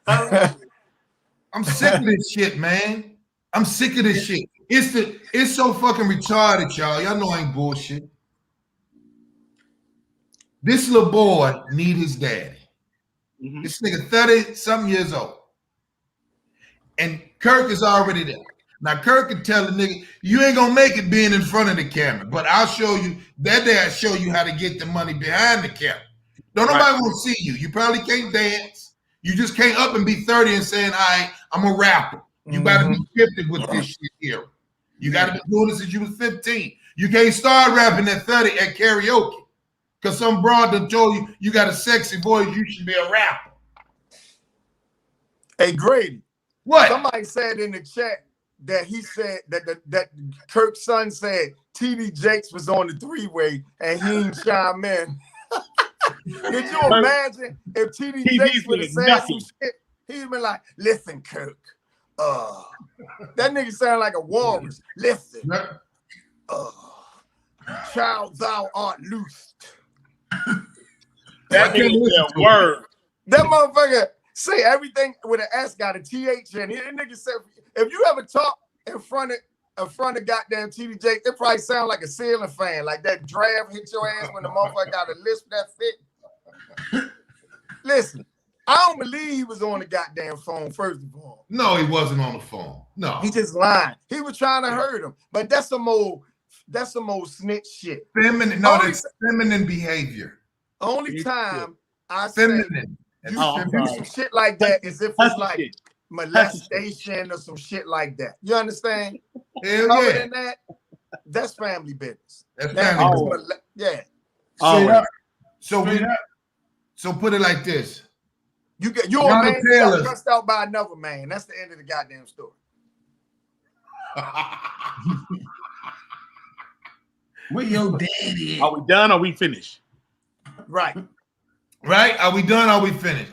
I'm sick of this shit, man. I'm sick of this shit. It's so fucking retarded, y'all. Y'all know I ain't bullshit. This little boy need his daddy. Mm-hmm. This nigga 30-something years old. And Kirk is already there. Now Kirk can tell the nigga, you ain't gonna make it being in front of the camera, but I'll show you that day. I show you how to get the money behind the camera. Don't nobody want to see you. You probably can't dance. You just can't up and be 30 and saying, all right, I'm a rapper. You gotta be gifted with this shit here. You gotta be doing this since you was 15. You can't start rapping at 30 at karaoke. Because some broad done told you you got a sexy voice, you should be a rapper. Hey, Grady. What? Somebody said in the chat that he said that Kirk's son said TD Jakes was on the three-way and he ain't chime in. Could you imagine if TD Jakes would have said some shit? He'd been like, listen, Kirk. That nigga sound like a walrus. Listen. Child, thou art loosed. That nigga word. That motherfucker say everything with an S got a TH in it. That nigga said, if you ever talk in front of goddamn TD Jakes, it probably sound like a ceiling fan, like that draft hit your ass when the motherfucker got a lisp that fit. Listen, I don't believe he was on the goddamn phone, first of all. No, he wasn't on the phone. No. He just lied. He was trying to hurt him. But that's some old snitch shit. Feminine, no, that's feminine behavior. Only time I feminine. Say you do some shit like that is if it's like molestation or some shit like that. You understand? Hell Other yeah. than that, that's family business. That's family business. Yeah. So put it like this. You're a man who got cussed out by another man. That's the end of the goddamn story. Where your daddy? Are we done or we finished? Right. Right? Are we done? Are we finished?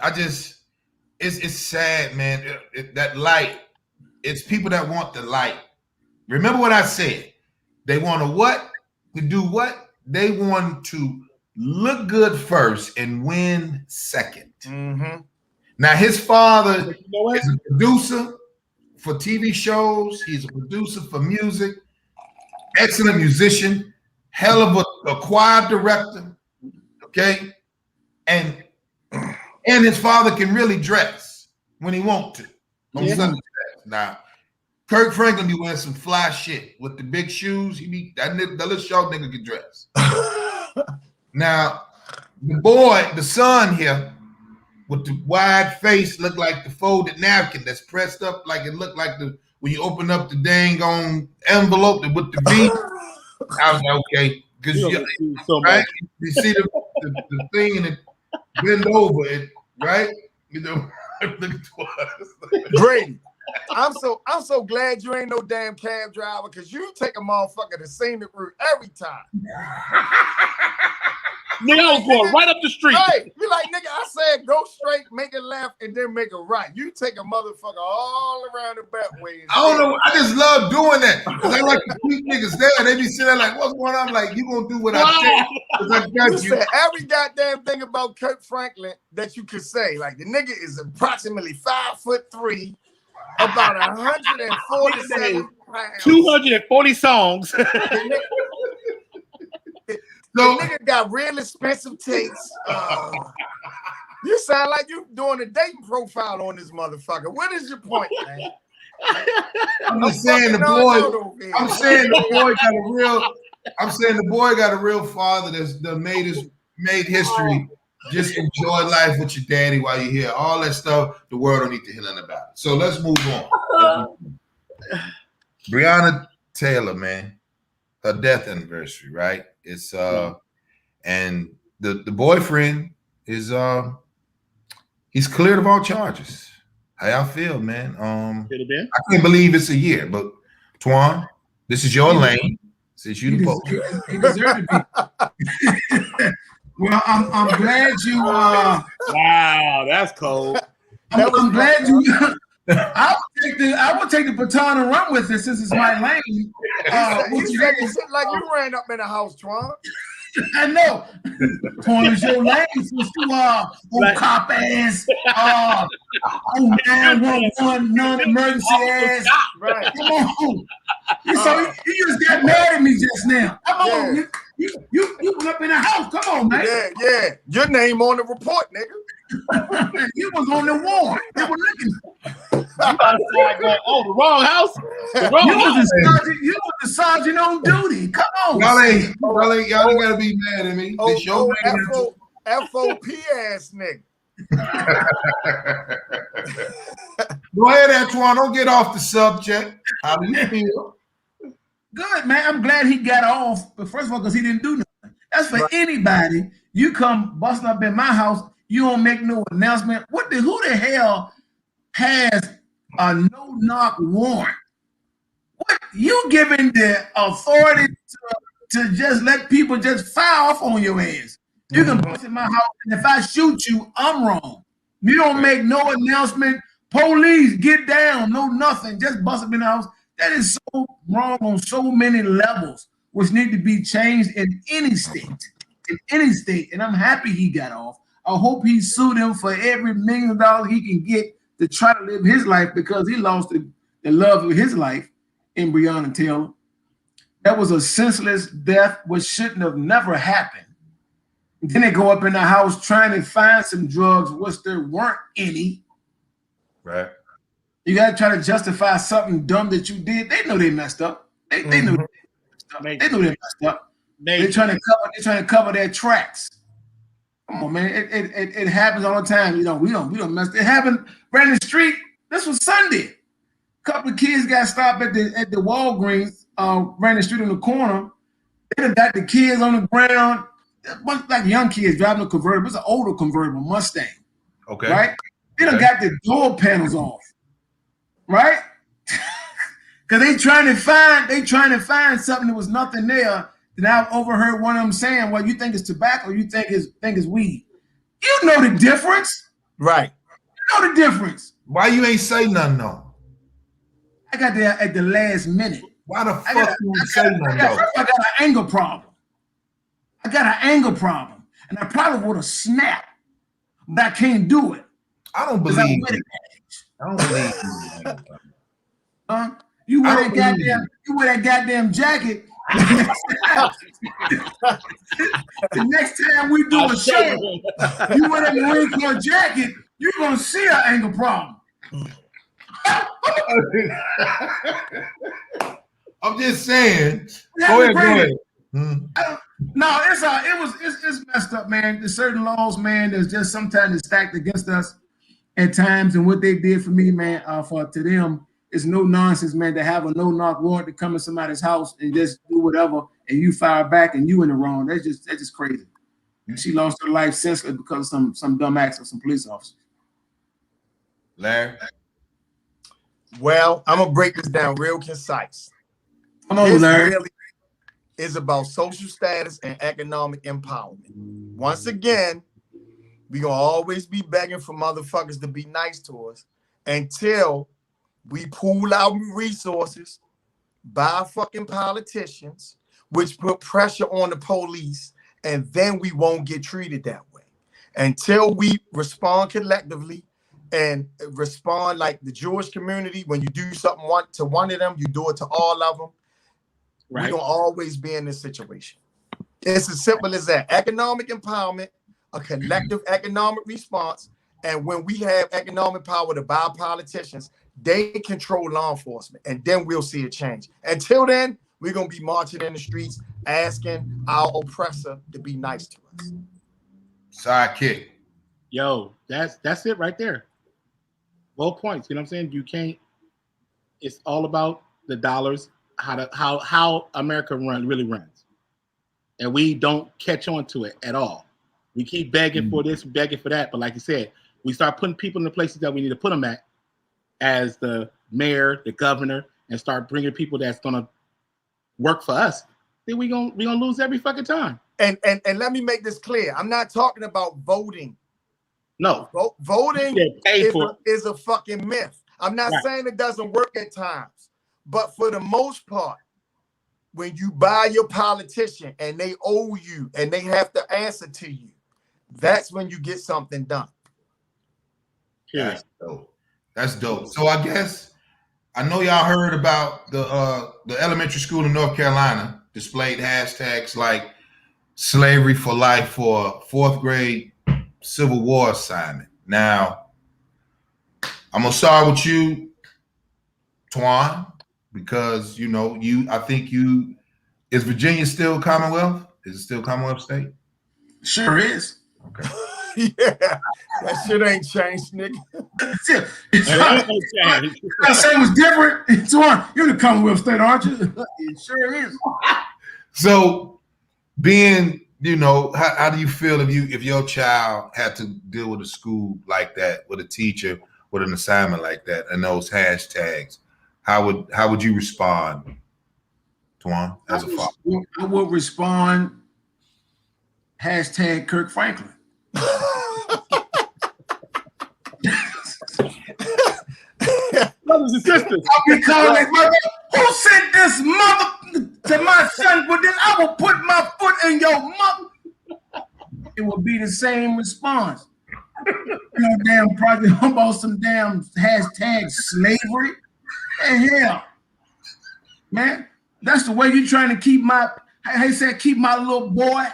It's sad, man. That light. It's people that want the light. Remember what I said. They want to what? To do what? They want to look good first and win second. Mm-hmm. Now, his father is a producer for TV shows. He's a producer for music. Excellent musician. Hell of a choir director. Okay? And his father can really dress when he want to. Now, Kirk Franklin be wearing some fly shit with the big shoes. That little short nigga can dress. Now, the son here, with the wide face, look like the folded napkin that's pressed up like it looked like when you open up the dang on envelope with the V. I was like, okay, because right? You see the thing and it bend over it, right? You know, look at Great. I'm so glad you ain't no damn cab driver because you take a motherfucker the scenic route every time. Nigga, I was going right up the street. Right. You like, nigga, I said go straight, make it left, and then make it right. You take a motherfucker all around the back way. I don't know. I just love doing that. Because I like to keep niggas there. They be sitting there like, what's going on? I'm like, you gonna do what I say. Because I got you. Said every goddamn thing about Kirk Franklin that you could say. Like, the nigga is approximately 5'3", about 147 pounds. 240 songs. The nigga got real expensive taste. You sound like you doing a dating profile on this motherfucker. What is your point, man? I'm saying the boy got a real father that made history. Just enjoy life with your daddy while you're here. All that stuff, the world don't need to hear nothing about it. So let's move on. Breonna Taylor, man, her death anniversary, right? It's and the boyfriend is he's cleared of all charges. How y'all feel, man? I can't believe it's a year, but Twan, this is your lane. Since you the post. He deserved to be. Well, I'm glad you. Wow, that's cold. I'm glad you. I would take the baton and run with it since it's my lane. You said it like you ran up in the house, Twan. I know. Twan is your lane since you cop ass, 911 non-emergency ass. Right. Come on. So you just got mad at me just now. Come on, you went up in the house. Come on, man. Yeah. Your name on the report, nigga. You was on the warrant. They were looking for Outside going, oh, the wrong house. The wrong you. house. You was the sergeant on duty. Come on. Y'all ain't gotta be mad at me. They show me FOP ass nigga. Go ahead, Antoine. Don't get off the subject. How do you feel? Good, man. I'm glad he got off. But first of all, because he didn't do nothing. That's for anybody. You come busting up in my house, you don't make no announcement. Who the hell has a no-knock warrant? What you giving the authority to just let people just fire off on your ass? You can bust in my house, and if I shoot you, I'm wrong. You don't make no announcement. Police, get down. No nothing. Just bust up in the house. That is so wrong on so many levels, which need to be changed in any state. In any state. And I'm happy he got off. I hope he sued him for every $1 million he can get to try to live his life, because he lost the love of his life in Breonna Taylor. That was a senseless death, which shouldn't have never happened. And then they go up in the house trying to find some drugs, which there weren't any. Right. You got to try to justify something dumb that you did. They know they messed up. They know they messed up. They know they messed up. They're trying to cover their tracks. Come on, man. It happens all the time. We don't mess. It happened right in the street. This was Sunday. A couple of kids got stopped at the Walgreens, ran the street on the corner. They done got the kids on the ground. Like young kids driving a convertible. It's an older convertible, Mustang. Okay. Right? They done got the door panels off. Right? Because they trying to find something that was nothing there. Then I overheard one of them saying, well, you think it's tobacco, you think it's weed. You know the difference. Right. You know the difference. Why you ain't say nothing though? I got there at the last minute. Why the fuck you ain't say nothing though? I got an anger problem. And I probably would have snapped, but I can't do it. I don't believe you. I don't believe you. You wear that goddamn jacket. The next time we do a show, you wear that Marine Corps jacket, you're gonna see an anger problem. I'm just saying. Go ahead. No, it's messed up, man. There's certain laws, man, that's just sometimes stacked against us at times, and what they did for me, man, to them, it's no nonsense, man, to have a no-knock warrant to come in somebody's house and just do whatever, and you fire back and you in the wrong. That's just crazy. And she lost her life senseless because of some dumb acts of some police officers. Larry? Well, I'm gonna break this down real concise. Come on, Larry. Really is about social status and economic empowerment. Once again, we're gonna always be begging for motherfuckers to be nice to us until we pool our resources, buy fucking politicians, which put pressure on the police, and then we won't get treated that way. Until we respond collectively and respond like the Jewish community, when you do something to one of them, you do it to all of them. Right. We're gonna always be in this situation. It's as simple as that. Economic empowerment, a collective economic response, and when we have economic power to buy politicians, they control law enforcement, and then we'll see a change. Until then, we're gonna be marching in the streets asking our oppressor to be nice to us. Sidekick. Yo, that's it right there. Both points. You know what I'm saying? You can't. It's all about the dollars. How America really runs, and we don't catch on to it at all. We keep begging for this, begging for that, but like you said, we start putting people in the places that we need to put them at, as the mayor, the governor, and start bringing people that's gonna work for us. Then we gonna lose every fucking time. And let me make this clear. I'm not talking about voting. No, voting is a fucking myth. I'm not saying it doesn't work at times. But for the most part, when you buy your politician and they owe you and they have to answer to you, that's when you get something done. Yeah. That's dope. So I guess I know y'all heard about the elementary school in North Carolina displayed hashtags like slavery for life for 4th grade Civil War assignment. Now, I'm gonna start with you, Twan, because I think is Virginia still Commonwealth? Is it still Commonwealth state? Sure is. Okay. Yeah, that shit ain't changed, nigga. I say it was different. Twan, you're in the Commonwealth state, aren't you? It sure is. So, being, how do you feel if your child had to deal with a school like that, with a teacher, with an assignment like that, and those hashtags? How would you respond, Twan, as a father? I would respond hashtag Kirk Franklin. Brothers and sisters. I'll be calling mother. Who sent this mother to my son? But then I will put my foot in your mother. It will be the same response. Damn project about some damn hashtag slavery. And hell, man, that's the way you trying to keep keep my little boy,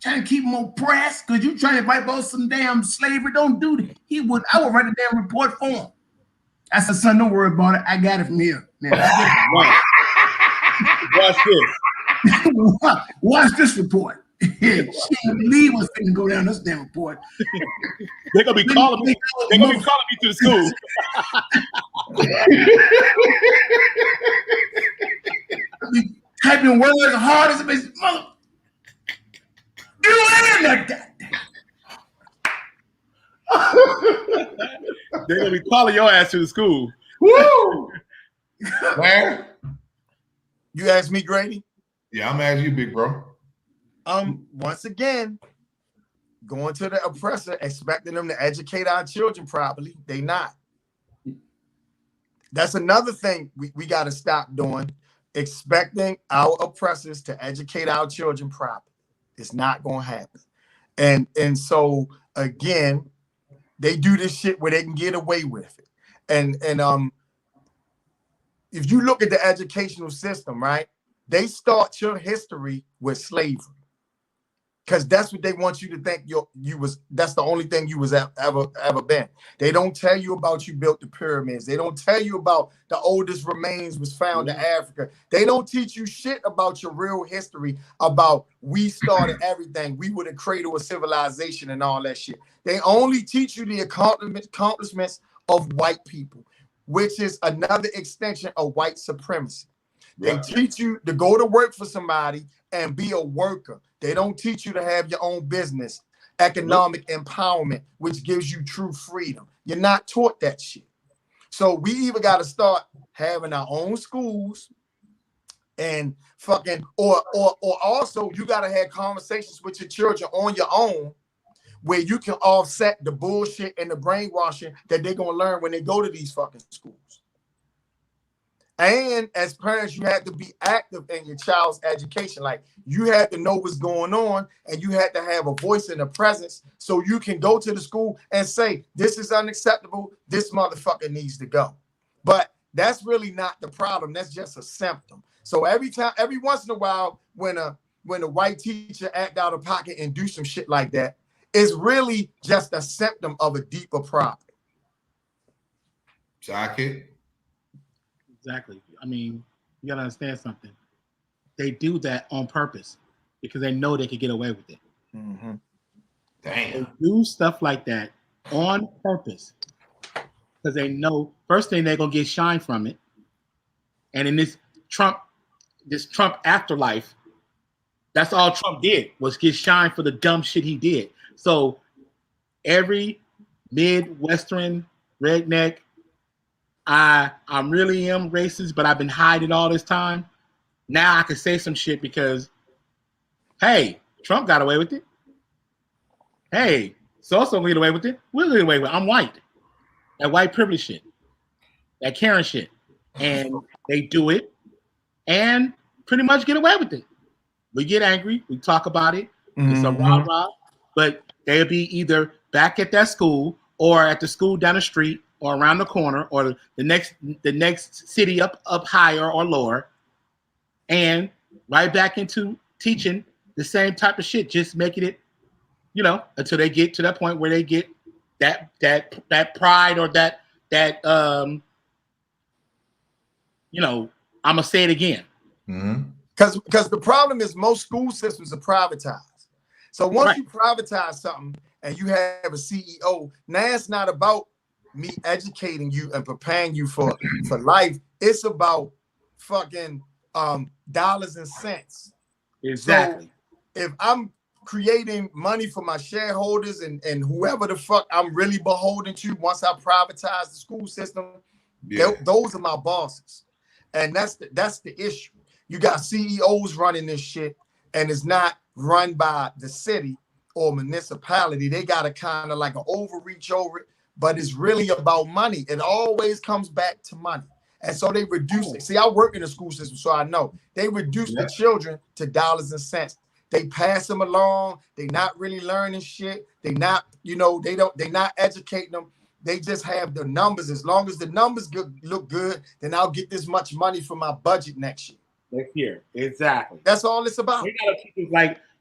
trying to keep him oppressed because you trying to fight about some damn slavery. Don't do that. I would write a damn report for him. I said, son, don't worry about it. I got it from here. Now, Watch this. Watch this report. She believe what's going to go down this damn report. They're gonna be calling me. They're gonna be calling me to the school. Typing words as hard as a bitch. Mother, you ain't like that. They're gonna be calling your ass to the school. Woo! Man. You asked me, Grady? Yeah, I'm asking you, big bro. Once again, going to the oppressor, expecting them to educate our children properly. They not. That's another thing we got to stop doing. Expecting our oppressors to educate our children properly. It's not gonna happen. And so again, they do this shit where they can get away with it. And if you look at the educational system, right, they start your history with slavery. Because that's what they want you to think that's the only thing you was ever been. They don't tell you about you built the pyramids. They don't tell you about the oldest remains was found in Africa. They don't teach you shit about your real history, about we started everything. We were the cradle of civilization and all that shit. They only teach you the accomplishments of white people, which is another extension of white supremacy. They teach you to go to work for somebody and be a worker. They don't teach you to have your own business, economic empowerment, which gives you true freedom. You're not taught that shit. So we either got to start having our own schools and fucking, or also you got to have conversations with your children on your own where you can offset the bullshit and the brainwashing that they're going to learn when they go to these fucking schools. And as parents, you have to be active in your child's education. Like, you have to know what's going on, and you have to have a voice and a presence so you can go to the school and say, this is unacceptable. This motherfucker needs to go. But that's really not the problem. That's just a symptom. So every once in a while, when a white teacher act out of pocket and do some shit like that, it's really just a symptom of a deeper problem. Jacket. Exactly. I mean, you gotta understand something. They do that on purpose because they know they could get away with it. Mm-hmm. Damn. They do stuff like that on purpose because they know first thing they're gonna get shine from it. And in this Trump afterlife, that's all Trump did was get shine for the dumb shit he did. So every Midwestern redneck, I really am racist, but I've been hiding all this time. Now I can say some shit because, hey, Trump got away with it. Hey, so-so get away with it. We'll get away with it. I'm white. That white privilege shit. That Karen shit. And they do it and pretty much get away with it. We get angry. We talk about it. It's a rah-rah. But they'll be either back at that school or at the school down the street or around the corner, or the next city up higher or lower, and right back into teaching the same type of shit, just making it until they get to that point where they get that pride or that I'm gonna say it again. Because the problem is most school systems are privatized. So once you privatize something and you have a CEO, now it's not about me educating you and preparing you for life. It's about fucking dollars and cents. Exactly. So if I'm creating money for my shareholders and whoever the fuck I'm really beholden to, once I privatize the school system, those are my bosses. And that's the issue. You got CEOs running this shit, and it's not run by the city or municipality. They got a kind of like an overreach over it, but it's really about money. It always comes back to money. And so they reduce it. See, I work in the school system, so I know. They reduce the children to dollars and cents. They pass them along. They not really learning shit. They not, they not educating them. They just have the numbers. As long as the numbers look good, then I'll get this much money for my budget next year. Next year, exactly. That's all it's about.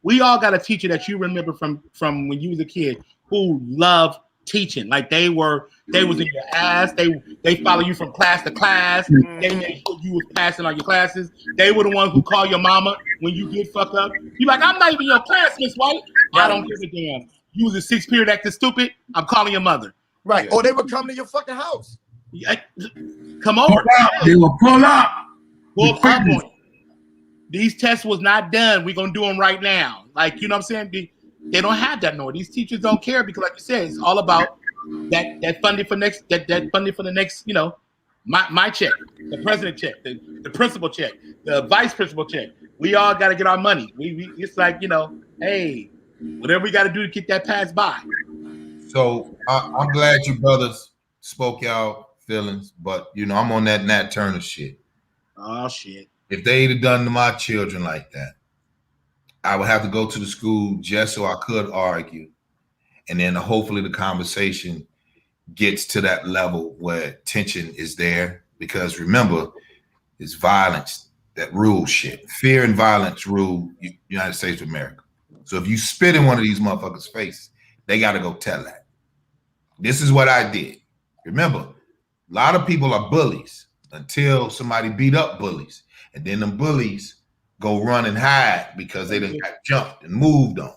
We all got a teacher that you remember from when you was a kid who loved teaching. Like they was in your ass. They follow you from class to class. They made sure you was passing on your classes. They were the ones who call your mama when you get fucked up. You like, I'm not even your class, Miss White. I don't give a damn. You was a 6th period acting stupid. I'm calling your mother. Right. Or they would come to your fucking house. Come over. They will pull up. Pull up on you. These tests was not done. We're gonna do them right now. Like, you know what I'm saying? They don't have that no. These teachers don't care because, like you said, it's all about that funding for next that funding for the next, my check, the president check, the principal check, the vice principal check. We all got to get our money. We it's like, hey, whatever we got to do to get that passed by. So I'm glad you brothers spoke y'all feelings, but I'm on that Nat Turner shit. Oh shit. If they'd have done to my children like that, I would have to go to the school just so I could argue. And then hopefully the conversation gets to that level where tension is there. Because remember, it's violence that rules shit. Fear and violence rule United States of America. So if you spit in one of these motherfuckers' face, they got to go tell that. This is what I did. Remember, a lot of people are bullies until somebody beat up bullies. And then them bullies go run and hide because they done got jumped and moved on.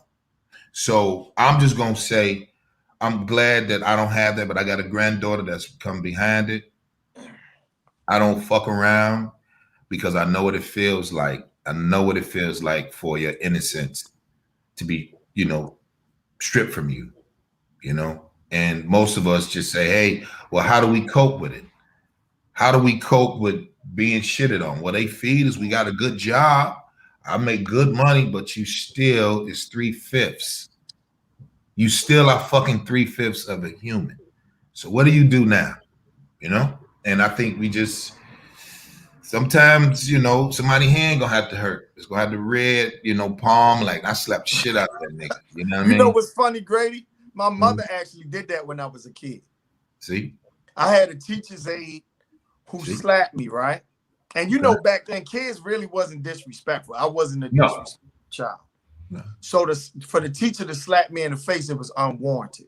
So I'm just going to say, I'm glad that I don't have that, but I got a granddaughter that's come behind it. I don't fuck around because I know what it feels like. I know what it feels like for your innocence to be, stripped from you, and most of us just say, hey, well, how do we cope with it? How do we cope with being shitted on? Well, they feed us. We got a good job. I make good money, but you still is 3/5. You still are fucking 3/5 of a human. So what do you do now? And I think we just sometimes, somebody hand gonna have to hurt. It's gonna have the red, palm. Like I slapped shit out of that nigga. You know what I mean? You know what's funny, Grady? My mother actually did that when I was a kid. See? I had a teacher's aide who slapped me, right? And back then, kids really wasn't disrespectful. I wasn't a disrespectful child. No. So for the teacher to slap me in the face, it was unwarranted.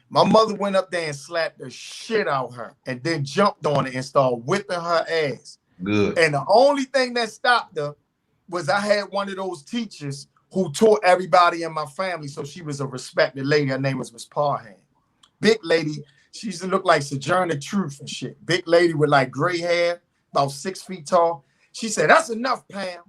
My mother went up there and slapped the shit out of her and then jumped on it and started whipping her ass. Good. And the only thing that stopped her was I had one of those teachers who taught everybody in my family. So she was a respected lady. Her name was Miss Parham. Big lady. She used to look like Sojourner Truth and shit. Big lady with like gray hair, about 6 feet tall. She said, "That's enough, Pam."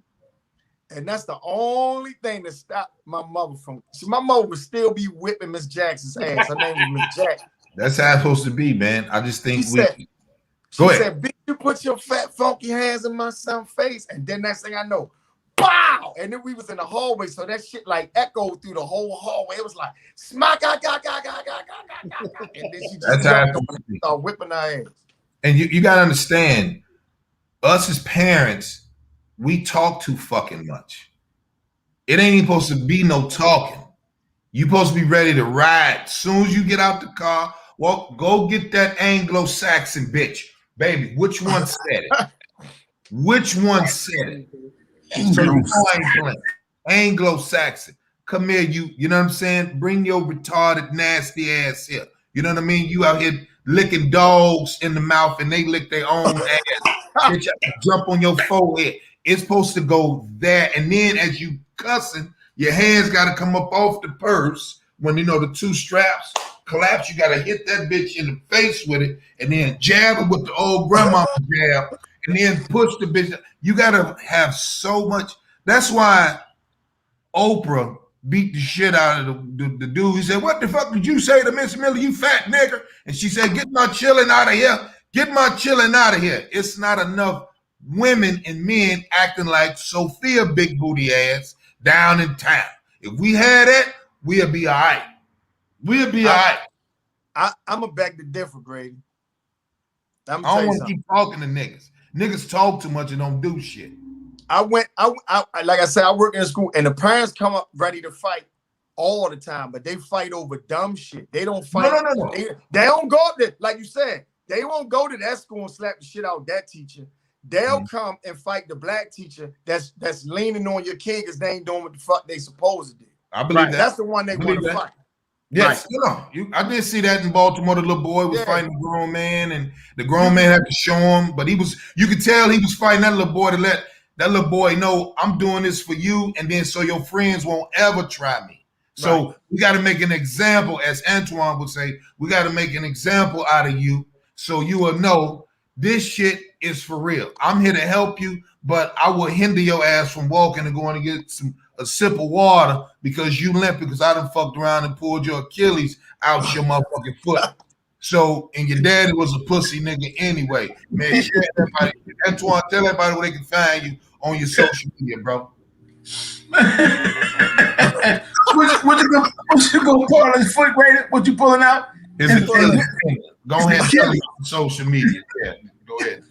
And that's the only thing that stopped my mother from. My mother would still be whipping Miss Jackson's ass. Her name was Miss Jackson. That's how it's supposed to be, man. I just think She said, "Bitch, you put your fat, funky hands in my son's face." And then next thing I know, pow! And then we was in the hallway, so that shit like echoed through the whole hallway. It was like smack, and then she just started whipping her ass. And you gotta understand, us as parents, we talk too fucking much. It ain't even supposed to be no talking. You supposed to be ready to ride. As soon as you get out the car, well, go get that Anglo-Saxon bitch. Baby, which one said it? Which one said it? So you know I ain't playing. Anglo-Saxon. come here, you know what I'm saying? Bring your retarded, nasty ass here. You know what I mean? You out here licking dogs in the mouth and they lick their own ass. Bitch, I jump on your forehead. It's supposed to go there. And then as you cussing, your hands got to come up off the purse. When you know the two straps collapse, you got to hit that bitch in the face with it and then jab her with the old grandma jab and then push the bitch. You got to have so much. That's why Oprah beat the shit out of the dude. He said, "What the fuck did you say to Miss Miller, you fat nigger?" And she said, "Get my chillin' out of here. Get my chillin' out of here." It's not enough women and men acting like Sophia big booty ass down in town. If we had that, we'll be all right. We'll be all right. I'm a beg to differ, Grady. I don't want to keep talking to niggas. Niggas talk too much and don't do shit. I like I said, I work in a school and the parents come up ready to fight all the time, but they fight over dumb shit. They don't fight. No. They don't go up there, like you said, they won't go to that school and slap the shit out of that teacher. They'll come and fight the black teacher that's leaning on your kid because they ain't doing what the fuck they supposed to do. I believe that. That's the one they want to fight. Yes, I did see that in Baltimore. The little boy was fighting the grown man, and the grown man had to show him. But you could tell he was fighting that little boy to let that little boy know, I'm doing this for you, and then so your friends won't ever try me. So we got to make an example, as Antoine would say, we got to make an example out of you so you will know this shit is for real. I'm here to help you, but I will hinder your ass from walking and going to get a sip of water because you limp because I done fucked around and pulled your Achilles out your motherfucking foot. So, and your daddy was a pussy nigga anyway. Man, share everybody. Antoine, tell everybody where they can find you on your social media, bro. what you gonna pull on his foot, Grady? What you pulling out? Go ahead and tell me on social media. Yeah, go ahead.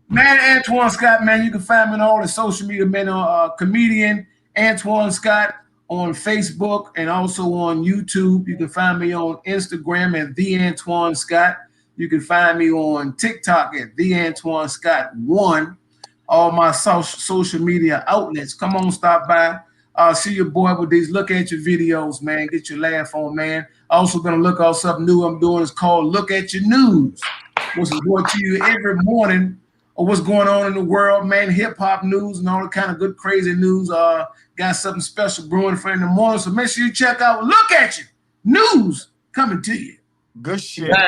Man, Antoine Scott, man, you can find me on all the social media, man, on comedian Antoine Scott on Facebook and also on YouTube. You can find me on Instagram at The Antoine Scott. You can find me on TikTok at The Antoine Scott 1. All my social media outlets. Come on, stop by. See your boy with these look at your videos, man. Get your laugh on, man. Also gonna look out something new I'm doing. It's called Look at Your News, which is brought to you every morning of what's going on in the world, man. Hip hop news and all the kind of good crazy news. Got something special brewing for in the morning. So make sure you check out Look at You News coming to you. Good shit. Yeah.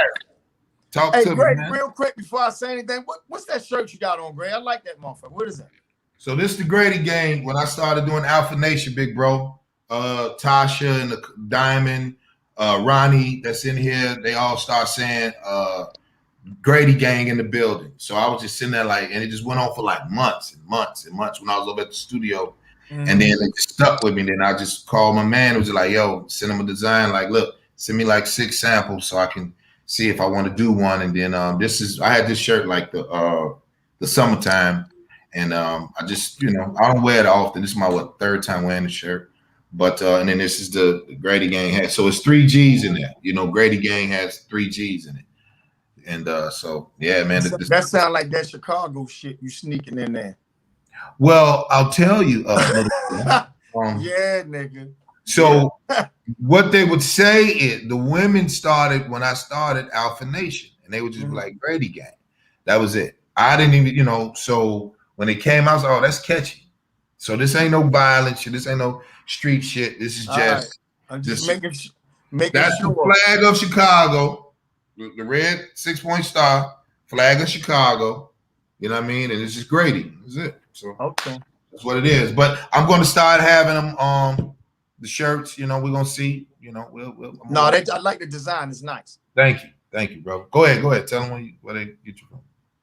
Talk to Greg, me, man. real quick before I say anything, what's that shirt you got on, Greg? I like that motherfucker. What is that? So this is the Grady gang. When I started doing Alpha Nation, big bro, Tasha and the Diamond, Ronnie that's in here, they all start saying Grady gang in the building. So I was just sitting there like, and it just went on for like months and months and months when I was over at the studio. And then they just stuck with me. Then I just called my man. It was like, yo, send him a design. Like, look, send me like 6 samples so I can see if I want to do one. And then I had this shirt like the summertime. And I just, I don't wear it often. This is my 3rd time wearing the shirt. But and then this is the Grady gang hat. So it's 3 G's in there. Grady gang has 3 G's in it. And so yeah, man. That sounds like that Chicago shit you sneaking in there. Well, I'll tell you. Yeah, nigga. So what they would say is the women started when I started Alpha Nation, and they would just be like Grady gang. That was it. I didn't even, so when it came out, I was like, oh, that's catchy. So this ain't no violent shit. This ain't no street shit. This is just. Right. I'm just making that's sure. The flag of Chicago, the red 6-point star, flag of Chicago. You know what I mean? And it's just Grady. That's it. So okay, that's what it is. But I'm going to start having them. The shirts. We're gonna see. I like the design. It's nice. Thank you, bro. Go ahead. Tell them where they get you from.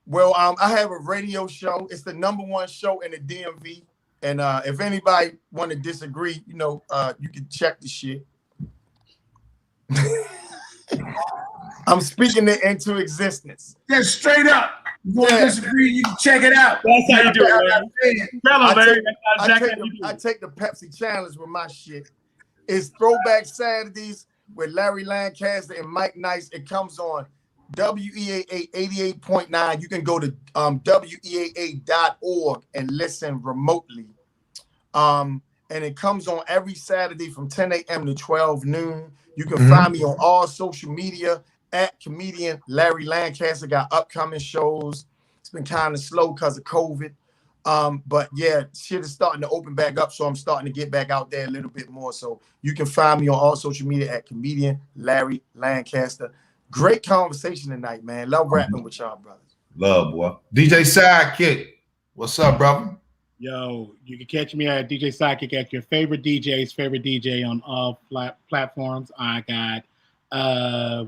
Well, I have a radio show. It's the #1 show in the DMV. And if anybody want to disagree, you can check the shit. I'm speaking it into existence. Just straight up. You want to disagree, you can check it out. That's how you do it, man. I take the Pepsi challenge with my shit. It's Throwback Saturdays with Larry Lancaster and Mike Nice. It comes on WEAA 88.9. You can go to weaa.org and listen remotely. And and it comes on every Saturday from 10 a.m. to 12 noon. You can find me on all social media at comedian Larry Lancaster. Got upcoming shows. It's been kind of slow because of COVID. But yeah, shit is starting to open back up, so I'm starting to get back out there a little bit more. So you can find me on all social media at comedian Larry Lancaster. Great conversation tonight, man. Love rapping with y'all, brothers. Love, boy. DJ Sidekick, what's up, brother? Yo, you can catch me at DJ Sidekick at your favorite DJ's favorite DJ on all platforms. I got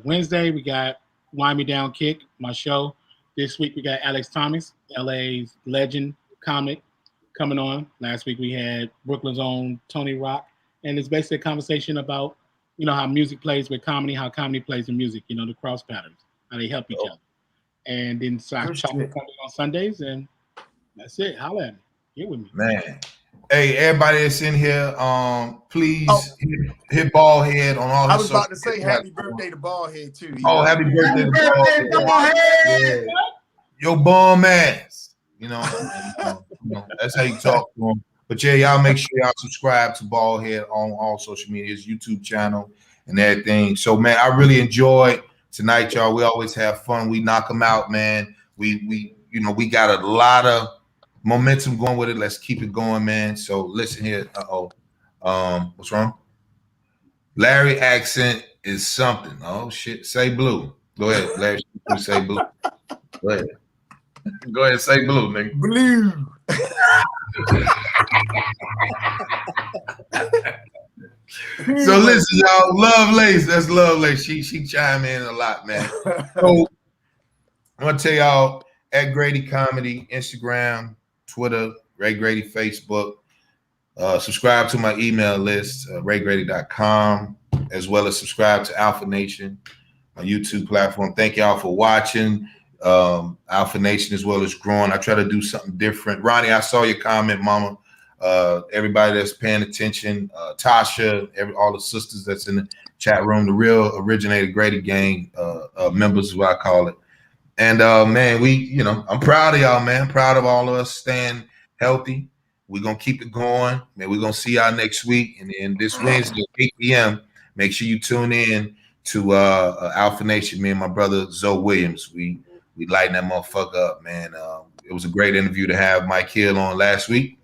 Wednesday, we got Wind Me Down Kick, my show. This week we got Alex Thomas, LA's legend comic, coming on. Last week we had Brooklyn's own Tony Rock, and it's basically a conversation about, you know, how music plays with comedy, how comedy plays in music, you know, the cross patterns, how they help each other. And then coming on Sundays, and that's it. Holla at me. Get with me. Man. Hey, everybody that's in here, please hit Baldhead on all his I was about to social say happy birthday to Baldhead too. Happy birthday to Baldhead. Yeah. Your bum ass. You know, that's how you talk to him. But yeah, y'all make sure y'all subscribe to Baldhead on all social medias, YouTube channel, and everything. So man, I really enjoyed tonight, y'all. We always have fun. We knock them out, man. We we got a lot of momentum going with it. Let's keep it going, man. So listen here. What's wrong? Larry accent is something. Oh shit. Say blue. Go ahead, Larry. Say blue. Go ahead. Go ahead. Say blue, nigga. Blue. So listen, y'all. Love Lace. That's Love Lace. She chime in a lot, man. So I'm gonna tell y'all at Grady Comedy, Instagram, Twitter, Ray Grady, Facebook. Subscribe to my email list, raygrady.com, as well as subscribe to Alpha Nation, my YouTube platform. Thank y'all for watching. Alpha Nation as well as growing. I try to do something different. Ronnie, I saw your comment, mama. Everybody that's paying attention, Tasha, all the sisters that's in the chat room, the real originated Grady gang members is what I call it. And man, I'm proud of y'all, man. Proud of all of us staying healthy. We're gonna keep it going, man. We're gonna see y'all next week. And then this Wednesday, 8 p.m. Make sure you tune in to Alpha Nation. Me and my brother Zoe Williams. We lighten that motherfucker up, man. It was a great interview to have Mike Hill on last week.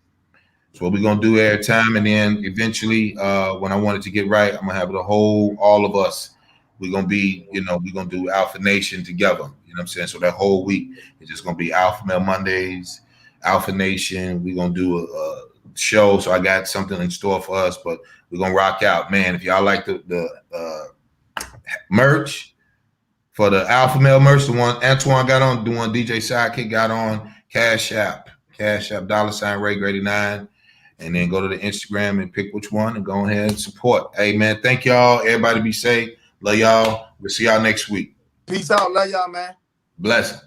So what we're gonna do every time, and then eventually, when I want it to get right, I'm gonna have all of us. We're gonna be, we're gonna do Alpha Nation together. You know what I'm saying? So that whole week is just gonna be Alpha Male Mondays, Alpha Nation. We're gonna do a show. So I got something in store for us, but we're gonna rock out, man. If y'all like the merch for the Alpha Male merch, the one Antoine got on, the one DJ Sidekick got on, Cash App $$RayGrady9, and then go to the Instagram and pick which one and go ahead and support. Hey man, thank y'all. Everybody be safe. Love y'all. We'll see y'all next week. Peace out. Love y'all, man. Blessings.